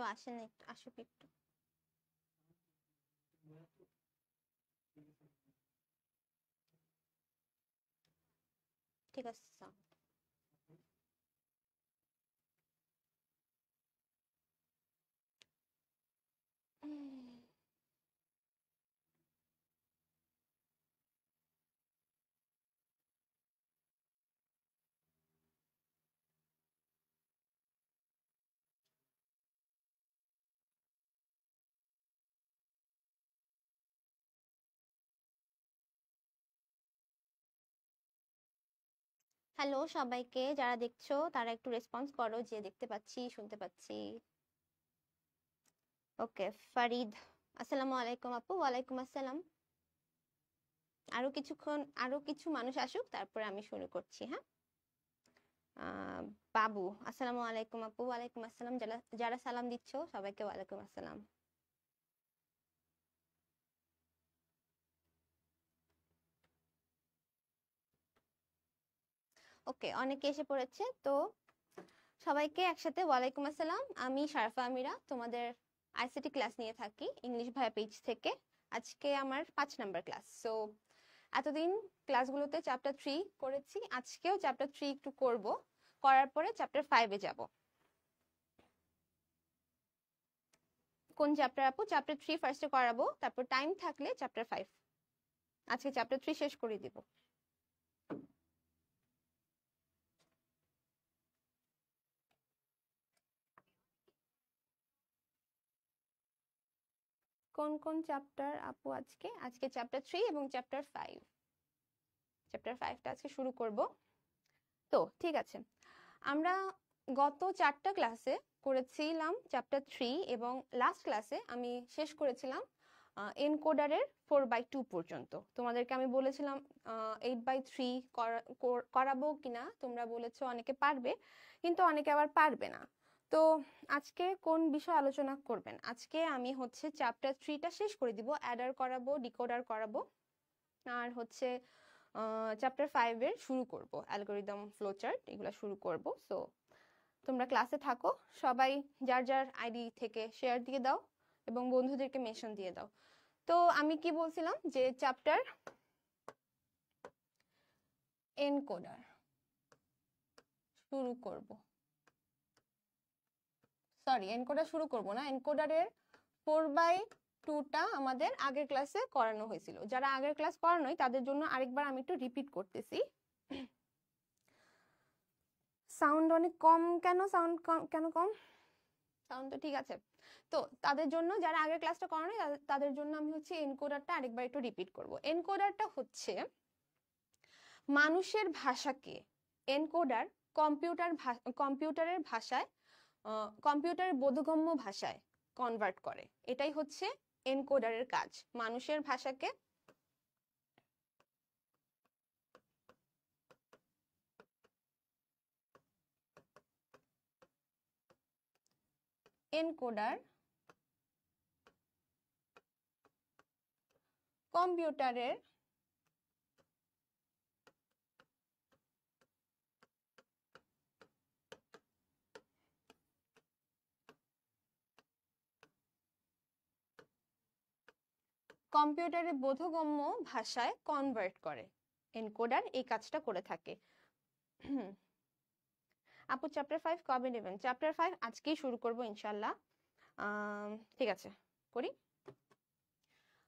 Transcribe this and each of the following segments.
কেউ আসেন, একটু আসুক একটু। ঠিক আছে স্যার। হ্যালো সবাইকে, যারা দেখছো তারা একটু রেসপন্স করো যে দেখতে পাচ্ছি, শুনতে পাচ্ছি। ওকে, ফারিদ, আসসালামু আলাইকুম আপু। ওয়ালাইকুম আসসালাম। আরো কিছু মানুষ আসুক, তারপরে আমি শুরু করছি। হ্যাঁ, বাবু, আসসালামু আলাইকুম আপু। ওয়ালাইকুম আসসালাম। যারা যারা সালাম দিচ্ছ সবাইকে ওয়ালাইকুম আসসালাম। ওকে, অনেকে এসে পড়েছে তো সবাইকে একসাথে ওয়ালাইকুম আসসালাম। আমি শারফা আমিরা, তোমাদের আইসিটি ক্লাস নিয়ে থাকি ইংলিশ ভাইয়া পেজ থেকে। আজকে আমার 5 নাম্বার ক্লাস। সো এতদিন ক্লাসগুলোতে চ্যাপ্টার 3 করেছি, আজকেও চ্যাপ্টার 3 একটু করব, করার পরে চ্যাপ্টার 5 এ যাব। কোন চ্যাপ্টার আপু? চ্যাপ্টার 3 ফার্স্টে করাবো, তারপর টাইম থাকলে চ্যাপ্টার 5। আজকে চ্যাপ্টার 3 শেষ করে দিব। কোন কোন চ্যাপ্টার আপু? আজকে চ্যাপ্টার 3 এবং চ্যাপ্টার 5। চ্যাপ্টার 5টা আজকে শুরু করব। তো ঠিক আছে, আমরা গত 4টা ক্লাসে করেছিলাম চ্যাপ্টার 3 এবং লাস্ট ক্লাসে আমি শেষ করেছিলাম এনকোডারের 4/2 পর্যন্ত। তোমাদেরকে আমি বলেছিলাম 8/3 করাবো কিনা, তোমরা বলেছো অনেকে পারবে কিন্তু অনেকে আবার পারবে না। তো আজকে কোন বিষয় আলোচনা করবেন? আজকে আমি হচ্ছে চ্যাপ্টার 3টা শেষ করে দিব, অ্যাডার করাবো, ডিকোডার করাবো, আর হচ্ছে চ্যাপ্টার 5 এর শুরু করব, অ্যালগরিদম, ফ্লোচার্ট, এগুলো শুরু করব। সো তোমরা ক্লাসে থাকো, সবাই যার যার আইডি থেকে শেয়ার দিয়ে দাও এবং বন্ধুদেরকে মেনশন দিয়ে দাও। তো আমি কি বলছিলাম যে চ্যাপ্টার এনকোডার শুরু করব। সরি, এনকোডার শুরু করব না, এনকোডারের 4/2টা আমাদের আগের ক্লাসে করানো হয়েছিল। যারা আগের ক্লাস করানোই তাদের জন্য আরেকবার আমি একটু রিপিট করতেছি। সাউন্ড অনেক কম কেন? সাউন্ড কেন কম? সাউন্ড তো ঠিক আছে। তো তাদের জন্য, যারা আগের ক্লাসটা করানো তাদের জন্য আমি হচ্ছে এনকোডারটা আরেকবার একটু রিপিট করব। এনকোডারটা হচ্ছে মানুষের ভাষাকে এনকোডার কম্পিউটারের ভাষায়, কম্পিউটারের বোধগম্য ভাষায় কনভার্ট করে। এটাই হচ্ছে এনকোডারের কাজ, মানুষের ভাষাকে এনকোডার কম্পিউটারের বোধগম্য ভাষায় কনভার্ট করে। এনকোডার এই কাজটা করে থাকে। আপু চ্যাপ্টার 5 কবে নেবেন? চ্যাপ্টার 5 আজকেই শুরু করব ইনশাল্লাহ। ঠিক আছে, করি।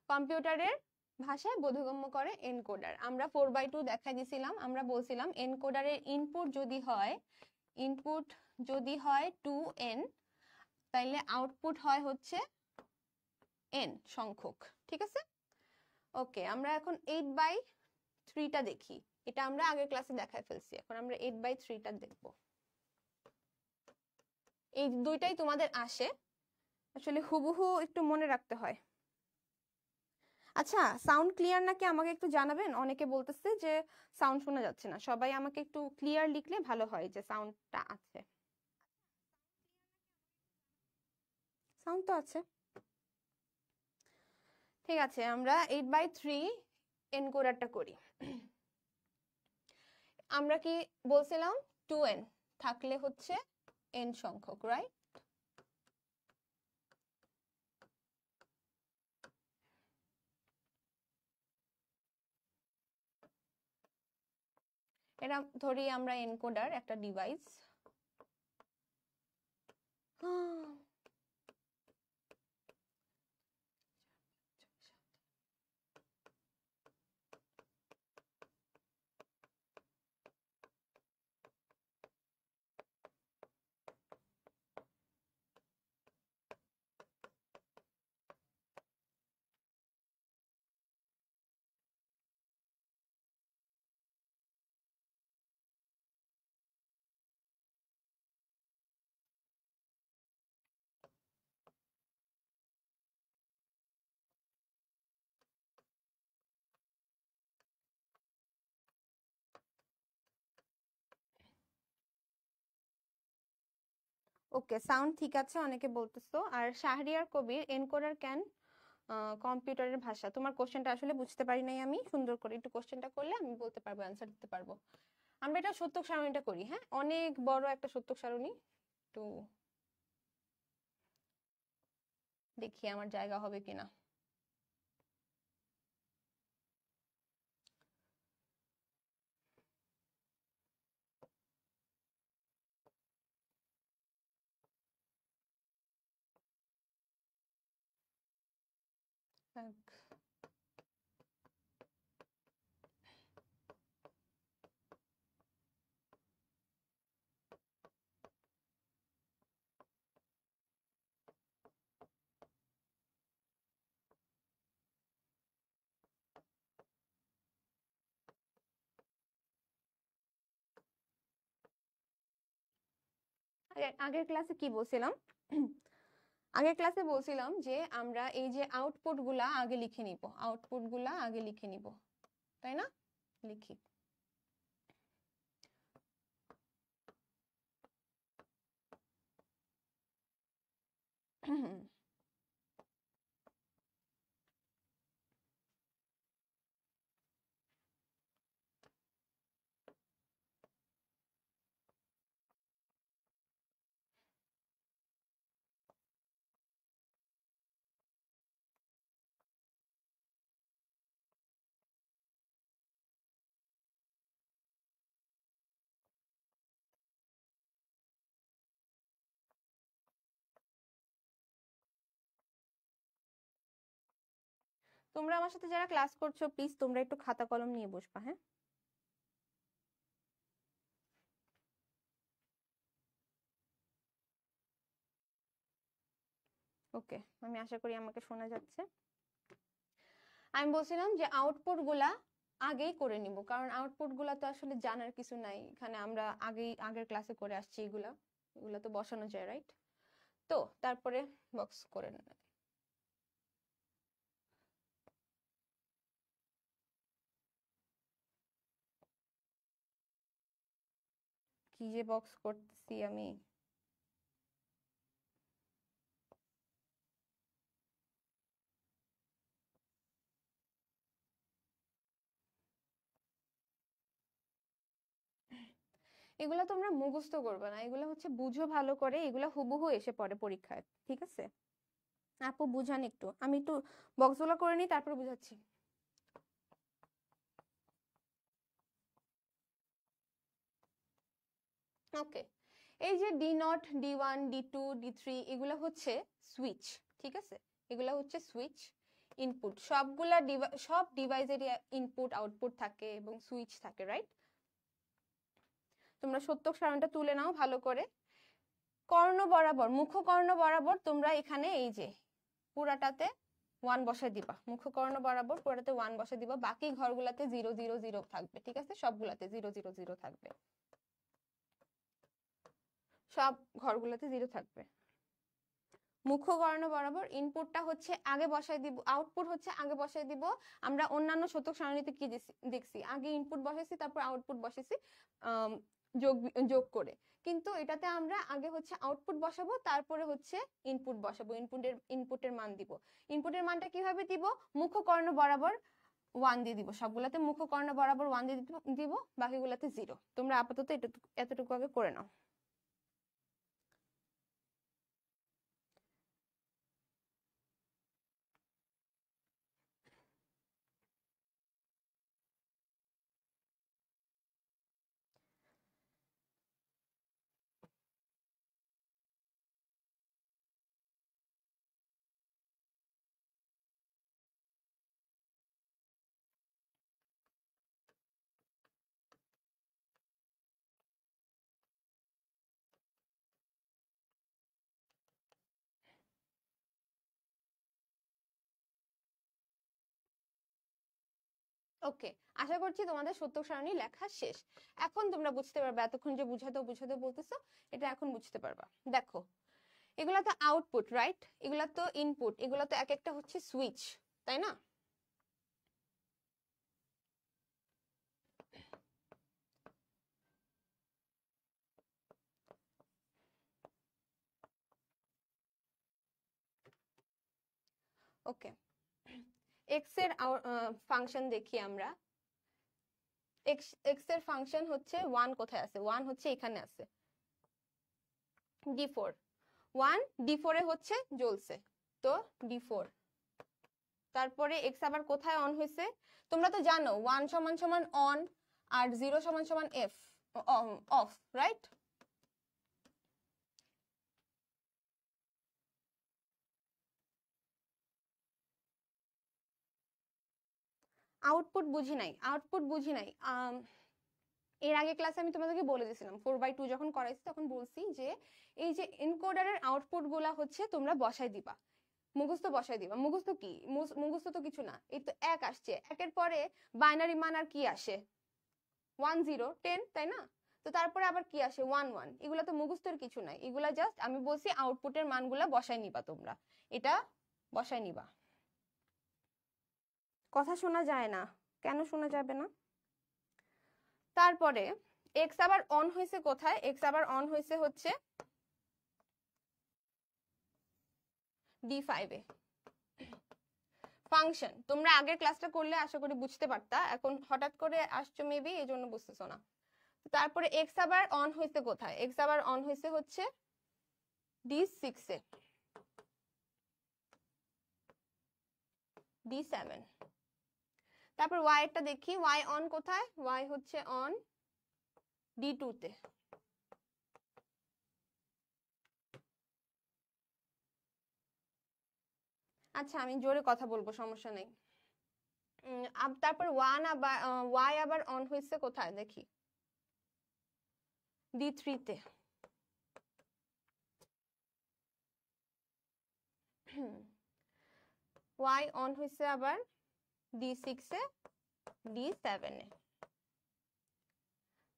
কম্পিউটারের ভাষায় বোধগম্য করে এনকোডার। আমরা 4/2 দেখা দিয়েছিলাম। আমরা বলছিলাম এনকোডারের ইনপুট যদি হয় 2n, তাইলে আউটপুট হয় হচ্ছে n সংখ্যক। ঠিক আছে? ওকে, আমরা এখন 8/3টা দেখি। এটা আমরা আগের ক্লাসে দেখায় ফেলছি, এখন আমরা 8/3টা দেখব। এই দুইটাই তোমাদের আসে, আসলে হুবহু একটু মনে রাখতে হয়। আচ্ছা, সাউন্ড ক্লিয়ার নাকি আমাকে একটু জানাবেন। অনেকে বলতেছে যে সাউন্ড শোনা যাচ্ছে না, সবাই আমাকে একটু ক্লিয়ার লিখলে ভালো হয় যে সাউন্ডটা আছে। সাউন্ড তো আছে, ঠিক আছে। আমরা 8/3 এনকোডারটা করি। আমরা কি বলছিলাম 2n থাকলে হচ্ছে n সংখ্যক, রাইট? এরা ধরি আমরা এনকোডার একটা ডিভাইস। ওকে, সাউন্ড ঠিক আছে অনেকে বলতেছো। আর শাহরিয়ার কবির, এনকোডার ক্যান কম্পিউটারের ভাষা। তোমার কোশ্চেনটা আসলে বুঝতে পারি নাই আমি, সুন্দর করে একটু কোশ্চেনটা করলে আমি বলতে পারবো, অ্যান্সার দিতে পারবো। আমরা এটা সত্যক সারণীটা করি, হ্যাঁ, অনেক বড় একটা সত্যক সারণী। একটু দেখি আমার জায়গা হবে কিনা। আগের ক্লাসে কি বলছিলাম? আগের ক্লাসে বলছিলাম যে আমরা এই যে আউটপুট গুলা আগে লিখে নিব, আউটপুট গুলা আগে লিখে নিব, তাই না? লিখি। তোমরা আমার সাথে যারা ক্লাস করছো প্লিজ তোমরা একটু খাতা কলম নিয়ে বসবা, হ্যাঁ? ওকে, আমি আশা করি আমাকে শোনা যাচ্ছে। আমি বলছিলাম যে আউটপুট গুলা আগেই করে নিব, কারণ আউটপুট গুলা তো আসলে জানার কিছু নাই, এখানে আমরা আগের ক্লাসে করে আসছি, এগুলা এগুলা তো বসানো যায়, রাইট? তো তারপরে বক্স করে নেব। কি যে বক্স করতেছি আমি! এগুলা তোমরা মুখস্থ করবে না, এগুলা হচ্ছে বুঝো ভালো করে, এগুলা হুবহু এসে পড়ে পরীক্ষায়, ঠিক আছে? আপু বুঝান একটু, আমি একটু বক্সগুলো করে নিই তারপর বুঝাচ্ছি। ওকে, এই যে D0, D1, D2, D3 এগুলা হচ্ছে সুইচ, ঠিক আছে? এগুলা হচ্ছে সুইচ ইনপুট, সব ডিভাইসেরই ইনপুট আউটপুট থাকে এবং সুইচ থাকে, রাইট? তোমরা সত্যক সারণীটা তুলে নাও ভালো করে। কর্ণ বরাবর, মুখ্য কর্ণ বরাবর তোমরা এখানে এই যে পুরাটাতে 1 বসায় দিবা, মুখ্য কর্ণ বরাবর পুরাটাতে 1 বসায় দিবা, বাকি ঘরগুলাতে 0 0 0 থাকবে, ঠিক আছে? সবগুলাতে 0 0 0 থাকবে, সব ঘরগুলোতে 0 থাকবে। মুখ্য কর্ণ বরাবর ইনপুটটা হচ্ছে আগে বসাই দিব, আউটপুট হচ্ছে আগে বসাই দিব। আমরা অন্যান্য শতক সারণীতে কি দেখছি, আগে ইনপুট বসাইছি তারপর আউটপুট বসাইছি যোগ যোগ করে, কিন্তু এটাতে আমরা আগে হচ্ছে আউটপুট বসাবো তারপরে হচ্ছে ইনপুট বসাবো, ইনপুটের মান দিব। ইনপুটের মানটা কিভাবে দিব? মুখ্য কর্ণ বরাবর 1 দিয়ে দিব, সবগুলাতে মুখ্য কর্ণ বরাবর 1 দিয়ে দিব, বাকিগুলাতে 0। তোমরা আপাতত এতটুকু আগে করে নাও। ওকে, আশা করছি তোমাদের সত্যক সারণী লেখা শেষ। এখন তোমরা বুঝতে পারবে, এতক্ষণ যে বুঝাতে বুঝাতে বলতেছো এটা এখন বুঝতে পারবা। দেখো, এগুলা তো আউটপুট, রাইট? এগুলা তো ইনপুট, এগুলা তো এক একটা হচ্ছে সুইচ, তাই না? ওকে, এক্স এর ফাংশন দেখি আমরা। এক্স এর ফাংশন হচ্ছে 1 কোথায় আছে? 1 হচ্ছে এখানে আছে, d4। 1 d4 এ হচ্ছে জ্বলছে, তো d4। তারপরে এক্স আবার কোথায় অন হয়েছে? তোমরা তো জানো 1 সমান সমান অন আর 0 সমান সমান এফ অফ, রাইট? আউটপুট বুঝি নাই, আউটপুট বুঝি নাই। এর আগে ক্লাসে আমি তোমাদেরকে বলে দিয়েছিলাম, 4/2 যখন করাইছি তখন বলছি যে এই যে এনকোডারের আউটপুট গুলা হচ্ছে তোমরা বসাই দিবা, মুখস্থ বসাই দিবা। মুখস্থ কি? মুখস্থ তো কিছু না, এই তো এক আসছে, একের পরে বাইনারি মান আর কি আসে? 1 0 10, তাই না? তো তারপরে আবার কি আসে? 1 1। এগুলা তো মুখস্থের কিছু নাই, এগুলা জাস্ট আমি বলছি আউটপুটের মানগুলা বসাই নিবা, তোমরা এটা বসাই নিবা। কথা শোনা যায় না, কেন শোনা যাবে না? তারপরে এক্স আবার অন হয়েছে কোথায়? এক্স আবার অন হয়েছে হচ্ছে d5 এ। ফাংশন তোমরা আগের ক্লাসটা করলে আশা করি বুঝতে পারতা, এখন হঠাৎ করে আসছো মেবি, এই জন্য বুঝতেছো না। তারপরে এক্স আবার অন হয়েছে কোথায়? এক্স আবার অন হয়েছে হচ্ছে d6 এ, d7। তারপর ওয়াই এরটা দেখি, ওয়াই অন কোথায়? ওয়াই হচ্ছে অন d2 তে। আচ্ছা, আমি জোরে কথা বলবো, সমস্যা নেই। তারপর ওয়াই আবার অন হয়েছে কোথায় দেখি? d3 তে। ওয়াই অন হয়েছে আবার d6 এ, d7 এ।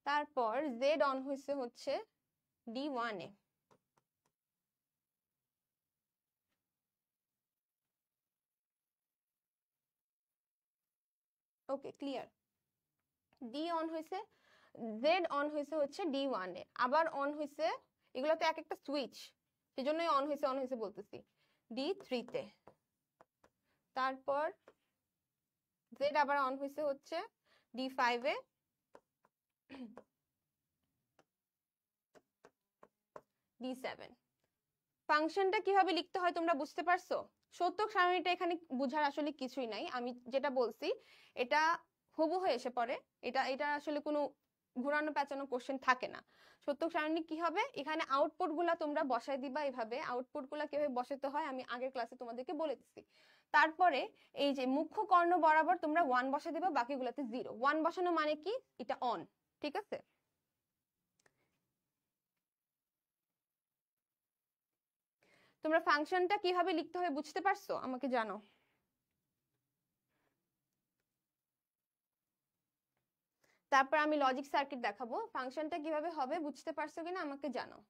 তারপর জেড অন হয়েছে হচ্ছে d1 A. Okay, clear. D on হয়েছে, জেড অন হয়েছে হচ্ছে d1 এ, আবার অন হয়েছে, এগুলো তো এক একটা সুইচ, সেজন্যই অন হয়েছে বলতেছি, d3 তে। তারপর জেড আবার অন হয়েছে হচ্ছে d5 এ, d7। ফাংশনটা কিভাবে লিখতে হয় তোমরা বুঝতে পারছো? সত্যক সারণীটা এখানে বুঝার আসলে কিছুই নাই, আমি যেটা বলছি এটা হুবহু এসে পড়ে, এটা আসলে কোনো ঘুরানো পেঁচানো কোশ্চেন থাকে না। সত্যক সারণী কি হবে? এখানে আউটপুট গুলা তোমরা বসাই দিবা, এইভাবে আউটপুট গুলা কিভাবে বসাতে হয় আমি আগের ক্লাসে তোমাদেরকে বলে দিচ্ছি। তারপরে এই যে মুখ্য কর্ণ বরাবর তোমরা 1 বসাই দিবা, বাকিগুলোতে 0। 1 বসানো মানে কি? এটা অন, ঠিক আছে? তোমরা ফাংশনটা কিভাবে লিখতে হবে বুঝতে পারছো? আমাকে জানো। তারপর আমি লজিক সার্কিট দেখাবো, ফাংশনটা কিভাবে হবে বুঝতে পারছো কিনা আমাকে জানাও।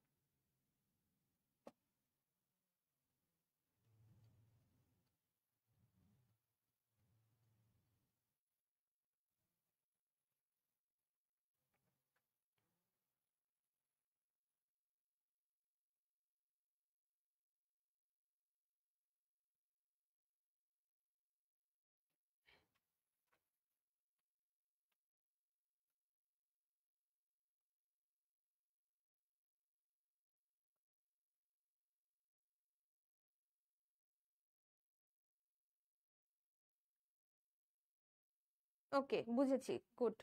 ওকে, বুঝেছি, গুড।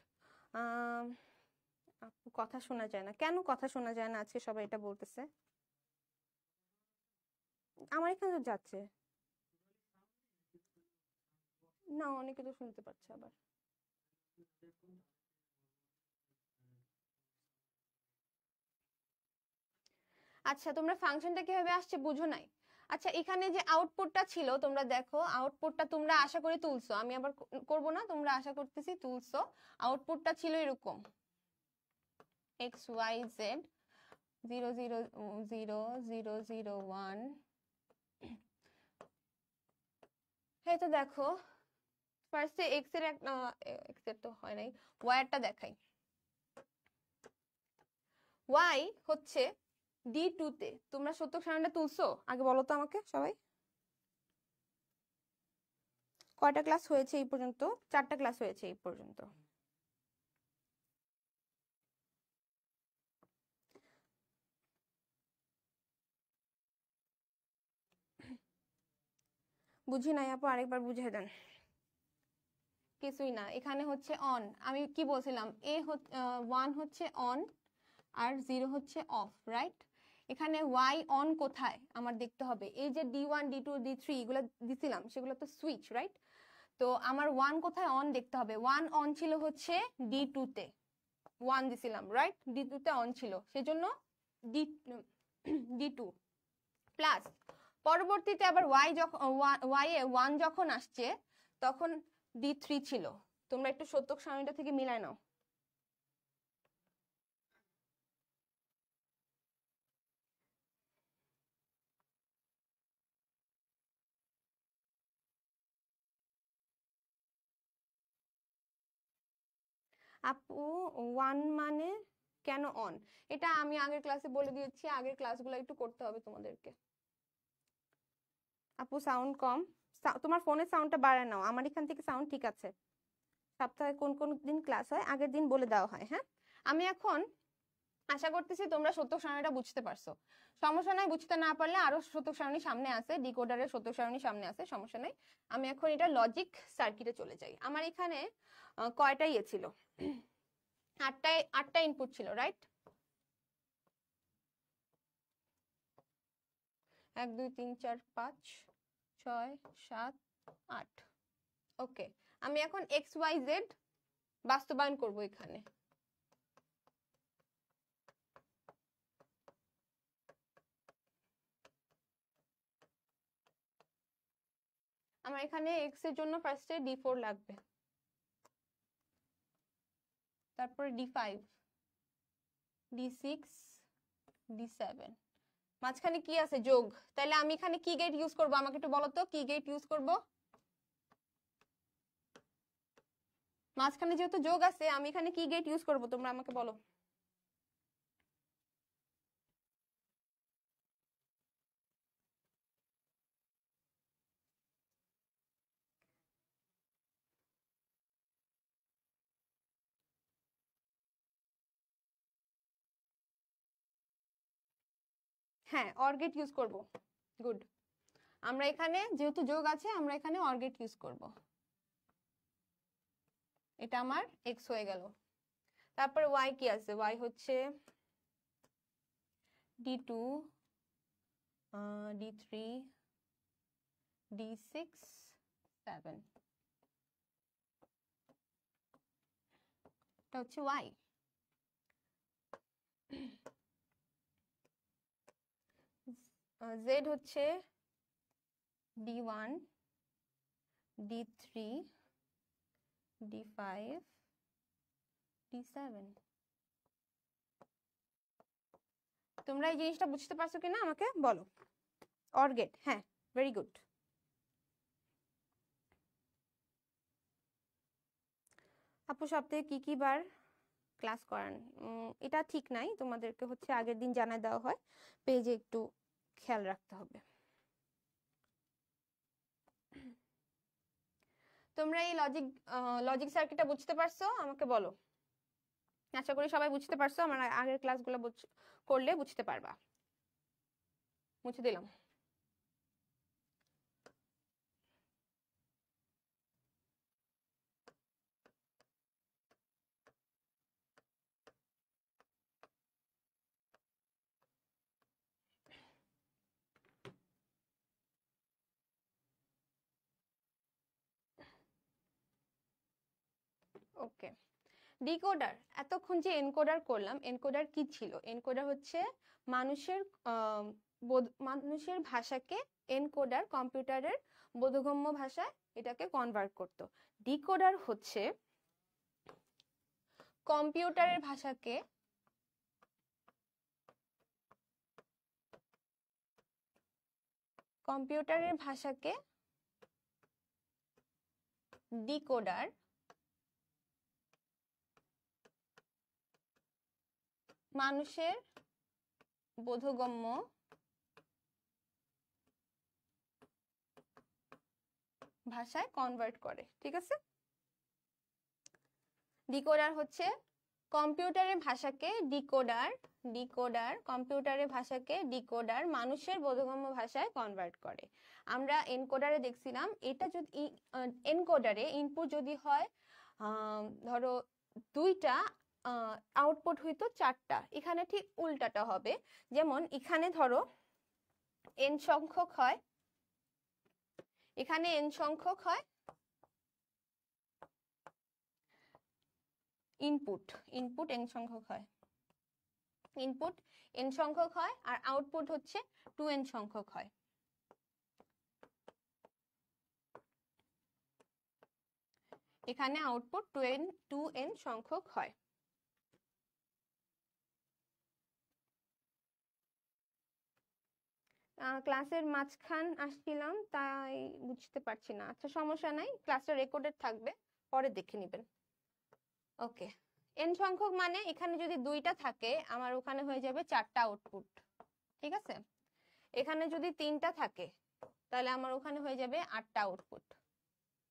কথা শোনা যায় না কেন? কথা শোনা যায় না আজকে সবাই এটা বলতেছে। আমার এখানে তো যাচ্ছে না, অনেকে তো শুনতে পাচ্ছে আবার। আচ্ছা, তোমরা ফাংশনটা কিভাবে আসছে বুঝো নাই? আচ্ছা এখানে যে আউটপুটটা ছিল তোমরা দেখো, আউটপুটটা তোমরা আশা করি তুলছো, আমি আবার করব না, তোমরা আশা করতেছি তুলছো। আউটপুটটা ছিল এরকম XYZ 0 0 0 0 0 1। এই তো দেখো ফার্স্টে এক্স এর এক্স এর তো হয় নাই, ওয়াই এরটা দেখাই। ওয়াই হচ্ছে D2 তে। তোমরা শতক সারণীটা তুলছো? আগে বলো তো আমাকে সবাই, কয়টা ক্লাস হয়েছে এই পর্যন্ত? 4টা ক্লাস হয়েছে এই পর্যন্ত। বুঝি নাই আপু, আরেকবার বুঝিয়ে দেন। কিছুই না, এখানে হচ্ছে অন। আমি কি বলছিলাম, 1 হচ্ছে অন আর 0 হচ্ছে অফ, রাইট? এখানে ওয়াই অন কোথায় আমার দেখতে হবে। এই যে D1 D2 D3 এগুলো দিছিলাম, সেগুলো তো সুইচ, রাইট? তো আমার 1 কোথায় অন দেখতে হবে। 1 অন ছিল হচ্ছে D2 তে, 1 দিছিলাম, রাইট? D2 তে অন ছিল, সেজন্য D2 প্লাস পরবর্তীতে আবার ওয়াই এ 1 যখন আসছে তখন D3 ছিল। তোমরা একটু শতক সারণীটা থেকে মিলায় নাও। আপু 1 মানে কেন অন, এটা আমি আগের ক্লাসে বলে দিয়েছি, আগের ক্লাসগুলো একটু করতে হবে তোমাদেরকে। আপু সাউন্ড কম, তোমার ফোনের সাউন্ডটা বাড়ায় নাও, আমার এখান থেকে সাউন্ড ঠিক আছে। সপ্তাহে কোন কোন দিন ক্লাস হয় আগের দিন বলে দেওয়া হয়। হ্যাঁ, আমি এখন আশা করতেছি তোমরা শতক সারণীটা বুঝতে পারছো। সমস্যা নাই, বুঝতে না পারলে আরো শতক সারণী সামনে আছে, ডিকোডারের শতক সারণী সামনে আছে, সমস্যা নাই। আমি এখন এটা লজিক সার্কিটে চলে যাই। আমার এখানে কয়টা ইয়ে ছিল, 8টা ইনপুট ছিল, রাইট? 1 2 3 4 5 6 7 8। ওকে, আমি এখন XYZ বাস্তবায়ন করব এখানে। আমার এখানে x এর জন্য ফার্স্টে D4 লাগবে, তারপরে D5 D6 D7, মাঝখানে কি আছে? যোগ। তাহলে আমি এখানে কি গেট ইউজ করব, আমাকে একটু বলো তো কি গেট ইউজ করব। মাঝখানে যেহেতু যোগ আছে, আমি এখানে কি গেট ইউজ করব তোমরা আমাকে বলো। হ্যাঁ, অর গেট ইউজ করব। গুড, আমরা এখানে যেহেতু যোগ আছে আমরা এখানে অর গেট ইউজ করব। এটা আমার এক্স হয়ে গেল। তারপরে ওয়াই কি আছে? ওয়াই হচ্ছে D2 D3 D6 7, এটা হচ্ছে ওয়াই। জেড হচ্ছে D1 D3 D5 D7। তোমরা এই জিনিসটা বুঝতে পারছো কিনা আমাকে বলো। অর গেট, হ্যাঁ, ভেরি গুড। আপু সপ্তাহে কি কি বার ক্লাস করান? এটা ঠিক নাই, তোমাদেরকে হচ্ছে আগের দিন জানায় দেওয়া হয়, পেজে একটু খেয়াল রাখতে হবে। তোমরা এই লজিক সার্কিটটা বুঝতে পারছো? আমাকে বলো। আশা করি সবাই বুঝতে পারছো, আমার আগের ক্লাসগুলো করলে বুঝতে পারবা। মুছে দিলাম। ওকে, ডিকোডার। এতক্ষণ যে এনকোডার করলাম, এনকোডার কি ছিল? এনকোডার হচ্ছে মানুষের মানুষের ভাষাকে এনকোডার কম্পিউটারের বোধগম্য ভাষায় এটাকে কনভার্ট করত। ডিকোডার হচ্ছে কম্পিউটারের ভাষাকে ডিকোডার মানুষের বোধগম্য ভাষায় কনভার্ট করে। ঠিক আছে, ডিকোডার হচ্ছে কম্পিউটারের ভাষাকে ডিকোডার মানুষের বোধগম্য ভাষায় কনভার্ট করে। আমরা এনকোডারে দেখছিলাম, এটা যদি এনকোডারে ইনপুট যদি হয় ধরো 2টা, আউটপুট হইতো 4টা, এখানে ঠিক উল্টাটা হবে। যেমন এখানে ধরো n সংখ্যক হয়, এখানে n সংখ্যক হয় ইনপুট n সংখ্যক হয়, ইনপুট n সংখ্যক হয় আর আউটপুট হচ্ছে 2n সংখ্যক হয়। এখানে আউটপুট 2n সংখ্যক হয়। ক্লাসের মাঝখান আসছিলাম তাই বুঝতে পারছি না। আচ্ছা সমস্যা নাই, ক্লাসটা রেকর্ডেড থাকবে, পরে দেখে নেবেন। ওকে, n সংখ্যক মানে এখানে যদি 2টা থাকে আমার ওখানে হয়ে যাবে 4টা আউটপুট। ঠিক আছে, এখানে যদি 3টা থাকে তাহলে আমার ওখানে হয়ে যাবে 8টা আউটপুট।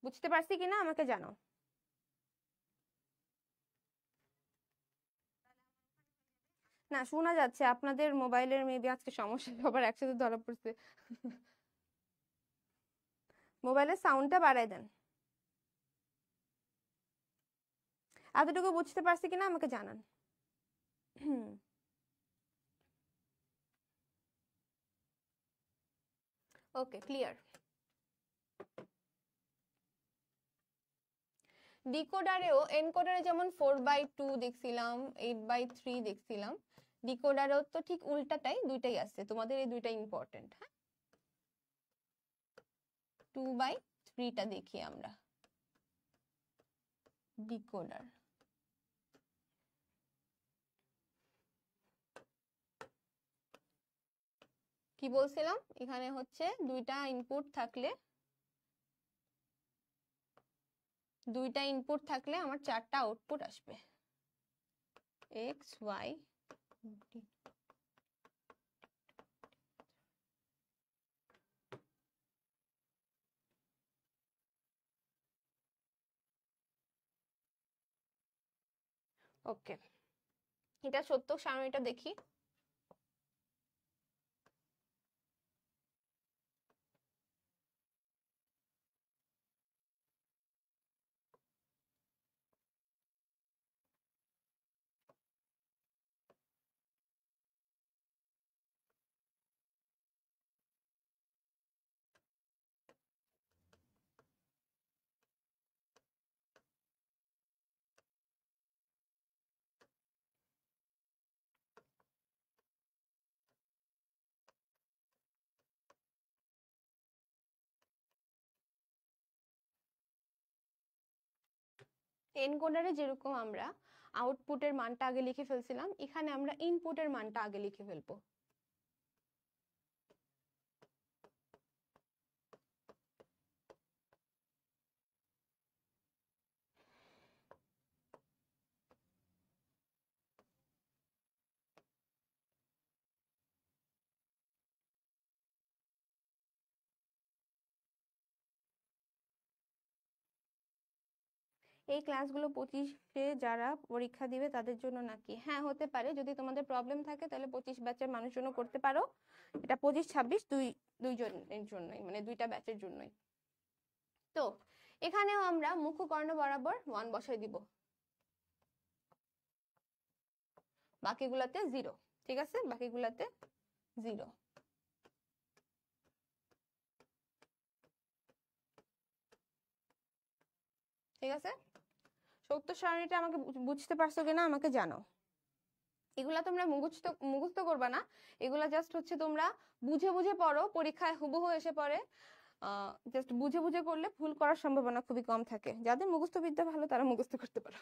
বুঝতে পারছি কিনা আমাকে জানাও। না শোনা যাচ্ছে, আপনাদের মোবাইলের মেবি আজকে সমস্যা, সবার একসাথে ধরা পড়ছে। মোবাইলের সাউন্ডটা বাড়াই দেন। এতটুকু বুঝতে পারছি কিনা আমাকে জানান। ওকে, ক্লিয়ার। ডিকোডারেও এনকোডারে যেমন 4/2 দেখছিলাম, 8/3 দেখছিলাম, ডিকোডারেও তো ঠিক উল্টাটাই, দুইটাই আছে। তোমাদের এই দুইটা ইম্পর্টেন্ট। হ্যাঁ, 2/3টা দেখি আমরা। ডিকোডার কি বলছিলাম, এখানে হচ্ছে 2টা ইনপুট থাকলে আমার 4টা আউটপুট আসবে, x y d। ওকে, এটা সত্য সারণীটা দেখি। এনকোডারে যেরকম আমরা আউটপুটের মানটা আগে লিখে ফেলছিলাম, এখানে আমরা ইনপুটের মানটা আগে লিখে ফেলবো। এই ক্লাসগুলো 25-এ যারা পরীক্ষা দিবে তাদের জন্য নাকি? হ্যাঁ হতে পারে, যদি তোমাদের প্রবলেম থাকে তাহলে 25 ব্যাচের মানুষের জন্য করতে পারো। এটা 25-26 দুইজনের জন্যই, মানে 2টা ব্যাচের জন্যই। তো এখানেও আমরা মুখ্য কর্ণ বরাবর 1 বসাই দিব, বাকিগুলাতে 0। ঠিক আছে, বাকিগুলাতে 0। ঠিক আছে, সত্য সারণীটা আমাকে বুঝতে পারছো কিনা আমাকে জানাও। এগুলা তোমরা মুখস্থ করবা না, এগুলা জাস্ট হচ্ছে তোমরা বুঝে বুঝে পড়ো, পরীক্ষায় হুবহু এসে পড়ে। জাস্ট বুঝে বুঝে করলে ভুল করার সম্ভাবনা খুবই কম থাকে। যাদের মুখস্থ বিদ্যা ভালো তারা মুখস্থ করতে পারো।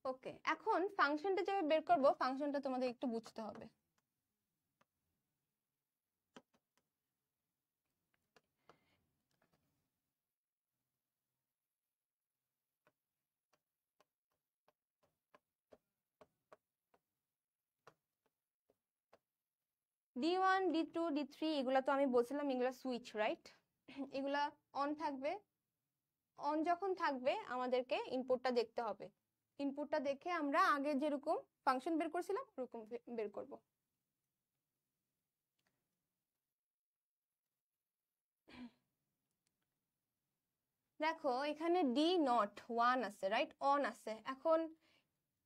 ওকে, এখন ফাংশনটা যেভাবে বের করব, ফাংশনটা তোমাদের একটু বুঝতে হবে। D1 D2 D3 এগুলা তো আমি বলছিলাম এগুলা সুইচ, রাইট? এগুলা অন থাকবে, অন যখন থাকবে আমাদেরকে ইনপুটটা দেখতে হবে। ইনপুটটা দেখে আমরা আগে যেরকম ফাংশন বের করছিলাম ওরকম বের করব। দেখো এখানে D নট 1 আছে, রাইট? অন আছে। এখন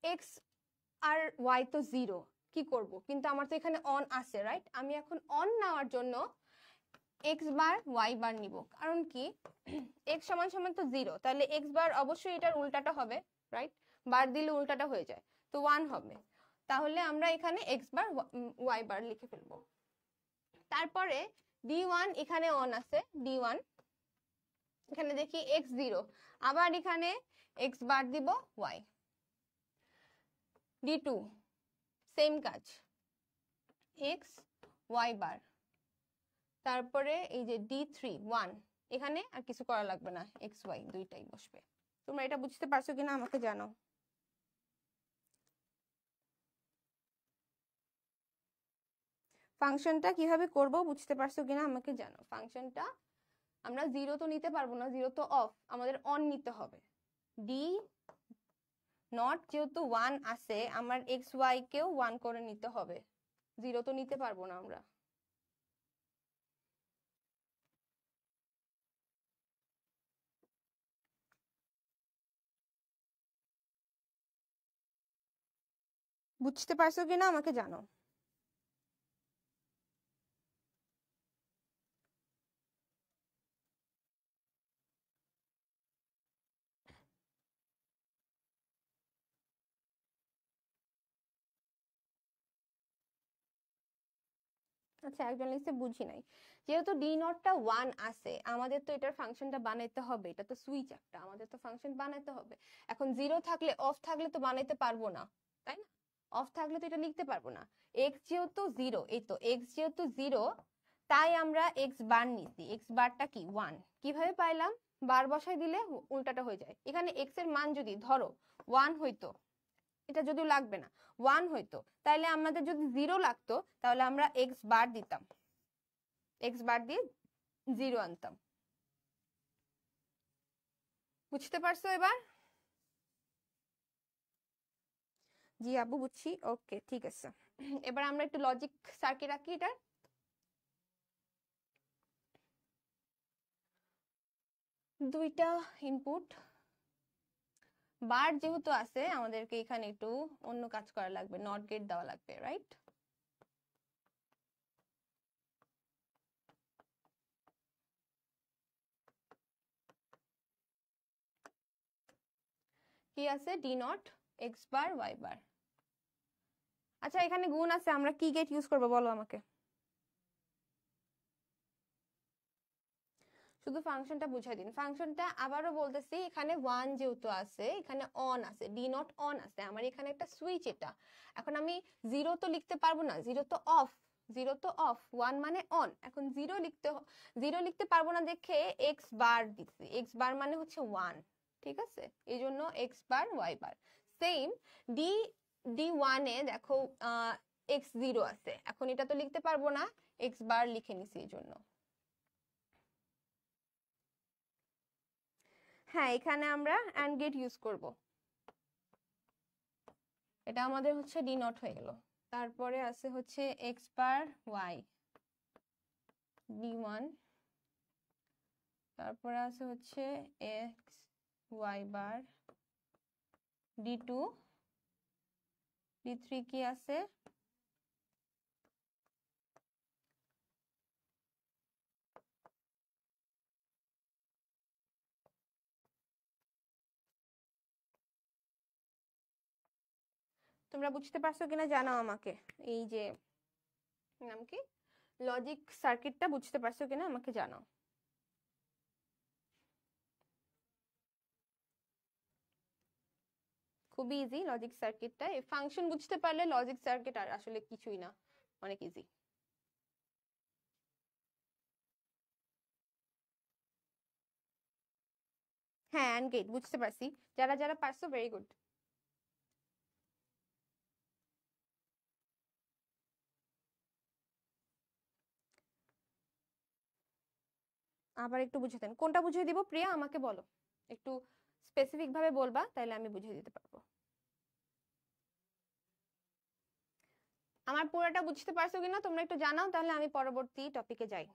x আর y তো 0, কি করব? কিন্তু আমার তো এখানে অন আছে, রাইট? আমি এখন অন নেওয়ার জন্য x বার y বার নিব। কারণ কি, x সমান সমান তো 0, তাহলে x বার অবশ্যই এটার উল্টাটা হবে, রাইট? বার দিলে উল্টাটা হয়ে যায়, তো 1 হবে। তাহলে আমরা এখানে x বার y বার লিখে ফেলবো। তারপরে D1 এখানে অন আছে, D1 এখানে দেখি x 0, আবার এখানে x বার দিব y। D2 সেম কাজ, x y বার। তারপরে এই যে D3 1, এখানে আর কিছু করা লাগবে না, x y দুইটাই বসবে। তোমরা এটা বুঝতে পারছো কিনা আমাকে জানাও। ফাংশনটা কিভাবে করব বুঝতে পারছো কিনা আমাকে জানাও। ফাংশনটা আমরা 0 তো নিতে পারবো না, 0 তো অফ, আমাদের অন নিতে হবে। D নট যেহেতু 1 আছে, আমার x y কেও 1 করে নিতে হবে, 0 তো নিতে পারবো না আমরা। বুঝতে পারছো কিনা আমাকে জানাও। আচ্ছা, একজন লিখছে বুঝি নাই। যেহেতু ডি নটটা 1 আছে, আমাদের তো এটার ফাংশনটা বানাইতে হবে, এটা তো সুইচ একটা, আমাদের তো ফাংশন বানাইতে হবে। এখন 0 থাকলে, অফ থাকলে তো বানাইতে পারবো না, তাই না? অফ থাকলে তো এটা লিখতে পারবো না। x যেহেতু 0, এই তো x যেহেতু 0, তাই আমরা x বার নিছি। x বারটা কি 1, কিভাবে পাইলাম? বার বসাই দিলে উল্টাটা হয়ে যায়। এখানে x এর মান যদি ধরো 1 হইতো, এটা যদিও লাগবে না, 1 হইতো, তাহলে আমাদের যদি 0 লাগতো তাহলে আমরা x বার দিতাম, x বার দিয়ে 0 আনতাম। বুঝতে পারছো এবার? জি আপু বুঝছি। ওকে, ঠিক আছে। এবার আমরা একটু লজিক সার্কিট রাখি এটার। দুইটা ইনপুট, বার যেহেতু আছে আমাদেরকে এখানে একটু অন্য কাজ করা লাগবে, নট গেট দেওয়া লাগবে, রাইট? কি আছে? D not X bar Y bar. আচ্ছা, এখানে গুণ আছে, আমরা কি গেট ইউজ করবো বলো আমাকে। শুধু ফাংশনটা বুঝাই দিন। ফাংশনটা আবারও বলতেছি, এখানে 1 যেহেতু আছে, এখানে অন আছে, ডি নট অন আছে, আমার এখানে একটা সুইচ এটা। এখন আমি 0 তো লিখতে পারবো না, 0 তো অফ, 0 তো অফ, 1 মানে অন। এখন 0 লিখতে পারবো না দেখে এক্স বার দিচ্ছি, এক্স বার মানে হচ্ছে 1, ঠিক আছে? এই জন্য এক্স বার ওয়াই বার। সেম ডি ডি 1 এ দেখো এক্স 0 আছে, এখন এটা তো লিখতে পারবো না, এক্স বার লিখে নিছি এই জন্য। হ্যাঁ, এখানে আমরা অ্যান্ড গেট ইউজ করব। এটা আমাদের হচ্ছে ডি নট হয়ে গেল। তারপরে আছে হচ্ছে x bar Y, D one. তারপরে আছে হচ্ছে x y bar, D two. D three কি আছে? তোমরা বুঝতে পারছো কিনা জানাও আমাকে। এই যে নাম কি, লজিক সার্কিটটা বুঝতে পারছো কিনা আমাকে জানাও। খুবই ইজি লজিক সার্কিটটা, এই ফাংশন বুঝতে পারলে লজিক সার্কিট আর আসলে কিছুই না, অনেক ইজি। হ্যাঁ, অ্যান্ড গেট বুঝতে পারছি, যারা যারা পারছো ভেরি গুড। আবার একটু বুঝিয়ে দেন, কোনটা বুঝিয়ে দিব প্রিয়া আমাকে বলো, একটু স্পেসিফিক ভাবে বলবা, তাহলে আমি বুঝিয়ে দিতে পারবো। আমার পুরোটা বুঝতে পারছো কিনা তোমরা একটু জানাও, তাহলে আমি পরবর্তী টপিকে যাই।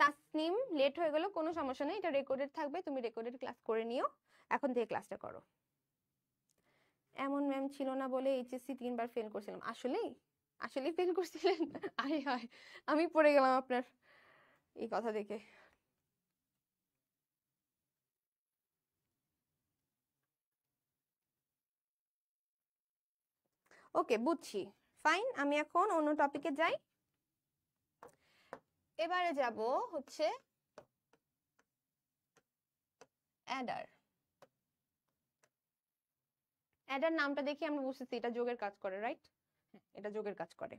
তাসনিম লেট হয়ে গেল, কোনো সমস্যা নেই, এটা রেকর্ডেড থাকবে, তুমি রেকর্ডেড ক্লাস করে নিও, এখন থেকে ক্লাসটা করো। এমন ম্যাম ছিল না বলে এইচএসসি 3বার ফেল করছিলাম, আসলেই আসলেই ফেল করছিলেন? আরে হায়, আমি পড়ে গেলাম আপনার এই কথা দেখে। ওকে বুঝছি, ফাইন, আমি এখন অন্য টপিকে যাই। এবারে যাব হচ্ছে অ্যাডার। অ্যাডার নামটা দেখি আমরা বুঝতেছি এটা যোগের কাজ করে, রাইট? এটা যোগের কাজ করে।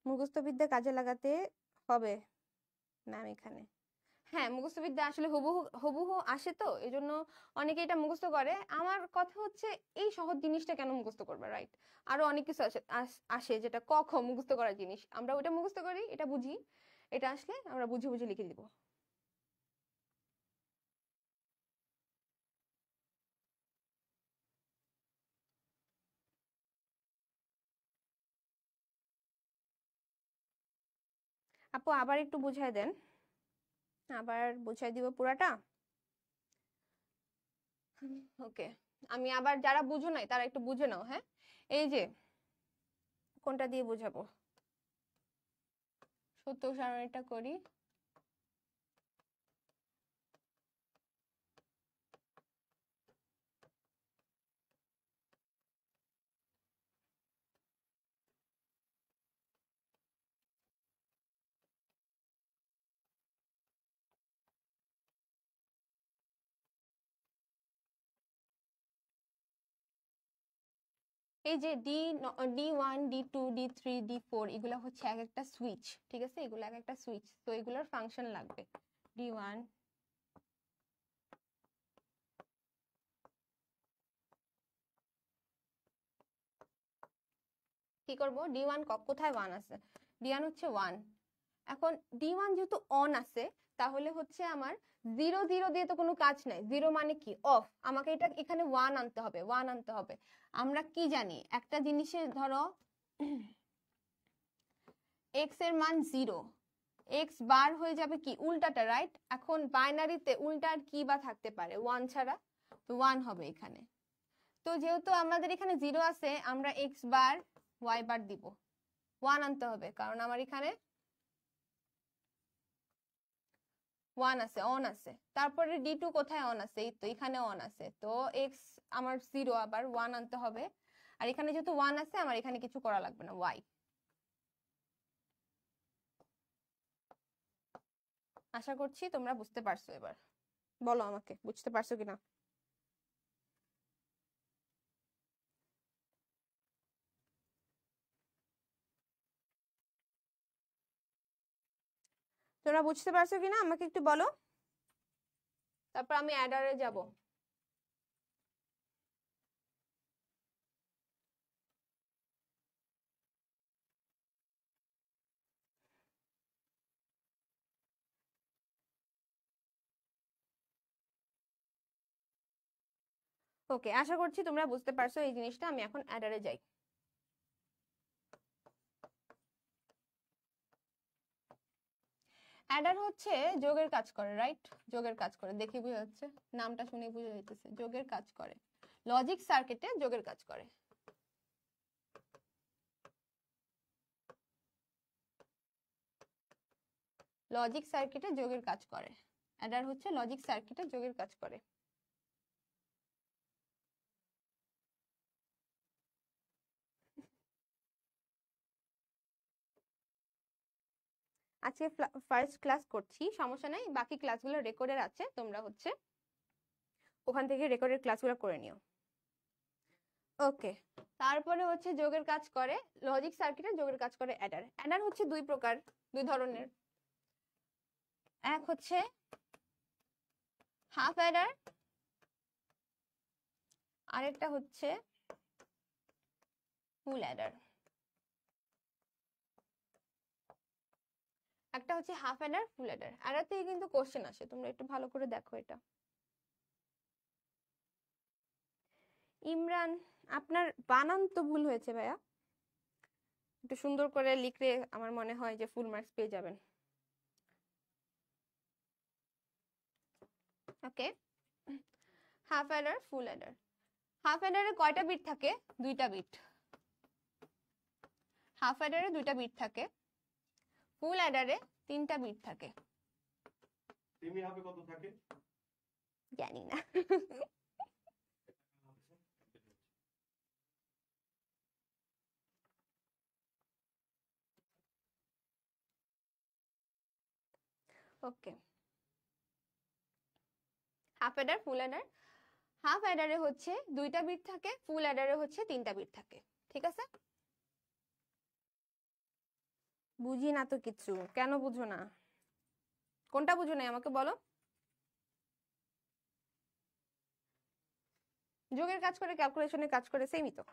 মুখস্থ বিদ্যা কাজে লাগাতে হবে ম্যাম এখানে। হ্যাঁ, মুখস্থ বিদ্যা আসলে হুবহু হুবহু আসে, তো এই জন্য অনেকে এটা মুখস্থ করে। আমার কথা হচ্ছে এই সহজ জিনিসটা কেন মুখস্থ করবে, রাইট? আরো অনেক কিছু আসে আসে যেটা ক খ মুখস্থ করার জিনিস, আমরা ওটা মুখস্থ করি, এটা বুঝি, এটা আসলে আমরা বুঝে বুঝে লিখে দিব। আপু আবার একটু বুঝাই দেন, আবার বুঝাই দিব পুরাটা। ওকে, আমি আবার, যারা বুঝো নাই তারা একটু বুঝে নাও, হ্যাঁ? এই যে কোনটা দিয়ে বুঝাবো, সত্য সারণীটা করি। এই যে D1 D2 D3 D4 এগুলা হচ্ছে এক একটা সুইচ, ঠিক আছে? এগুলো এক একটা সুইচ, তো এগুলোর ফাংশন লাগবে। D1 কি করব, D1 কোথায় 1 আছে, D1 হচ্ছে 1। এখন D1 যেহেতু অন আছে, তাহলে হচ্ছে আমার 0 0 দিয়ে তো কোনো কাজ নাই, 0 মানে কি অফ, আমাকে এটা এখানে 1 আনতে হবে, 1 আনতে হবে। আমরা কি জানি একটা জিনিসের ধরো x এর মান 0, x বার হয়ে যাবে কি উল্টাটা, রাইট? এখন বাইনারিতে উল্টা আর কি বা থাকতে পারে 1 ছাড়া, তো 1 হবে এখানে। তো যেহেতু আমাদের এখানে 0 আছে, আমরা x বার y বার দিব, 1 আনতে হবে, কারণ আমার এখানে 1 আছে, অন আছে। তারপরে D2 কোথায় অন আছে, এই তো এখানে অন আছে, তো x আমার 0, আবার 1 আনতে হবে। আর এখানে যেহেতু 1 আছে, আমার এখানে কিছু করা লাগবে না, y। আশা করছি তোমরা বুঝতে পারছো, এবার বলো আমাকে বুঝতে পারছো কিনা। তোমরা বুঝতে পারছো কিনা আমাকে একটু বলো, তারপর আমি অ্যাডারে যাব। ওকে, আশা করছি তোমরা বুঝতে পারছো এই জিনিসটা, আমি এখন অ্যাডারে যাই। অ্যাডার হচ্ছে যোগের কাজ করে, রাইট? যোগের কাজ করে, দেখি বুঝা যাচ্ছে, নামটা শুনে বুঝা যাইতেছে, যোগের কাজ করে, লজিক সার্কিটে যোগের কাজ করে। লজিক সার্কিটে যোগের কাজ করে। অ্যাডার হচ্ছে লজিক সার্কিটে যোগের কাজ করে। আজকে ফার্স্ট ক্লাস করছি, সমস্যা নাই, বাকি ক্লাসগুলো রেকর্ডের আছে, তোমরা হচ্ছে ওখান থেকে রেকর্ডের ক্লাসগুলো করে নিও। ওকে, তারপরে হচ্ছে যোগের কাজ করে লজিক সার্কিটে যোগের কাজ করে অ্যাডার। অ্যাডার হচ্ছে দুই ধরনের। এক হচ্ছে হাফ অ্যাডার, আরেকটা হচ্ছে ফুল অ্যাডার। একটা হচ্ছে half adder, full Eder. Eder থেকে কিন্তু কোশ্চেন আসে, তোমরা একটু ভালো করে দেখো এটা। ইমরান, আপনার বানান তো ভুল হয়েছে ভাইয়া, একটু সুন্দর করে লিখলে আমার মনে হয় যে ফুল মার্কস পেয়ে যাবেন। Okay, half adder, full adder. Half অ্যাডারে কয়টা বিট থাকে? দুইটা বিট। হাফ অ্যাডারে দুইটা বিট থাকে, ফুল অ্যাডারে তিনটা বিট থাকে। সেমি হাফে কত থাকে? জানি না। Okay, half adder, full adder. Half অ্যাডারে হচ্ছে দুইটা বিট থাকে, ফুল অ্যাডারে হচ্ছে তিনটা বিট থাকে। ঠিক আছে? বুঝি না তো কিছু। কেন বুঝো না? কোনটা বুঝো না আমাকে বলো। যোগের কাজ করে, ক্যালকুলেশনের কাজ করে, সেমই তো।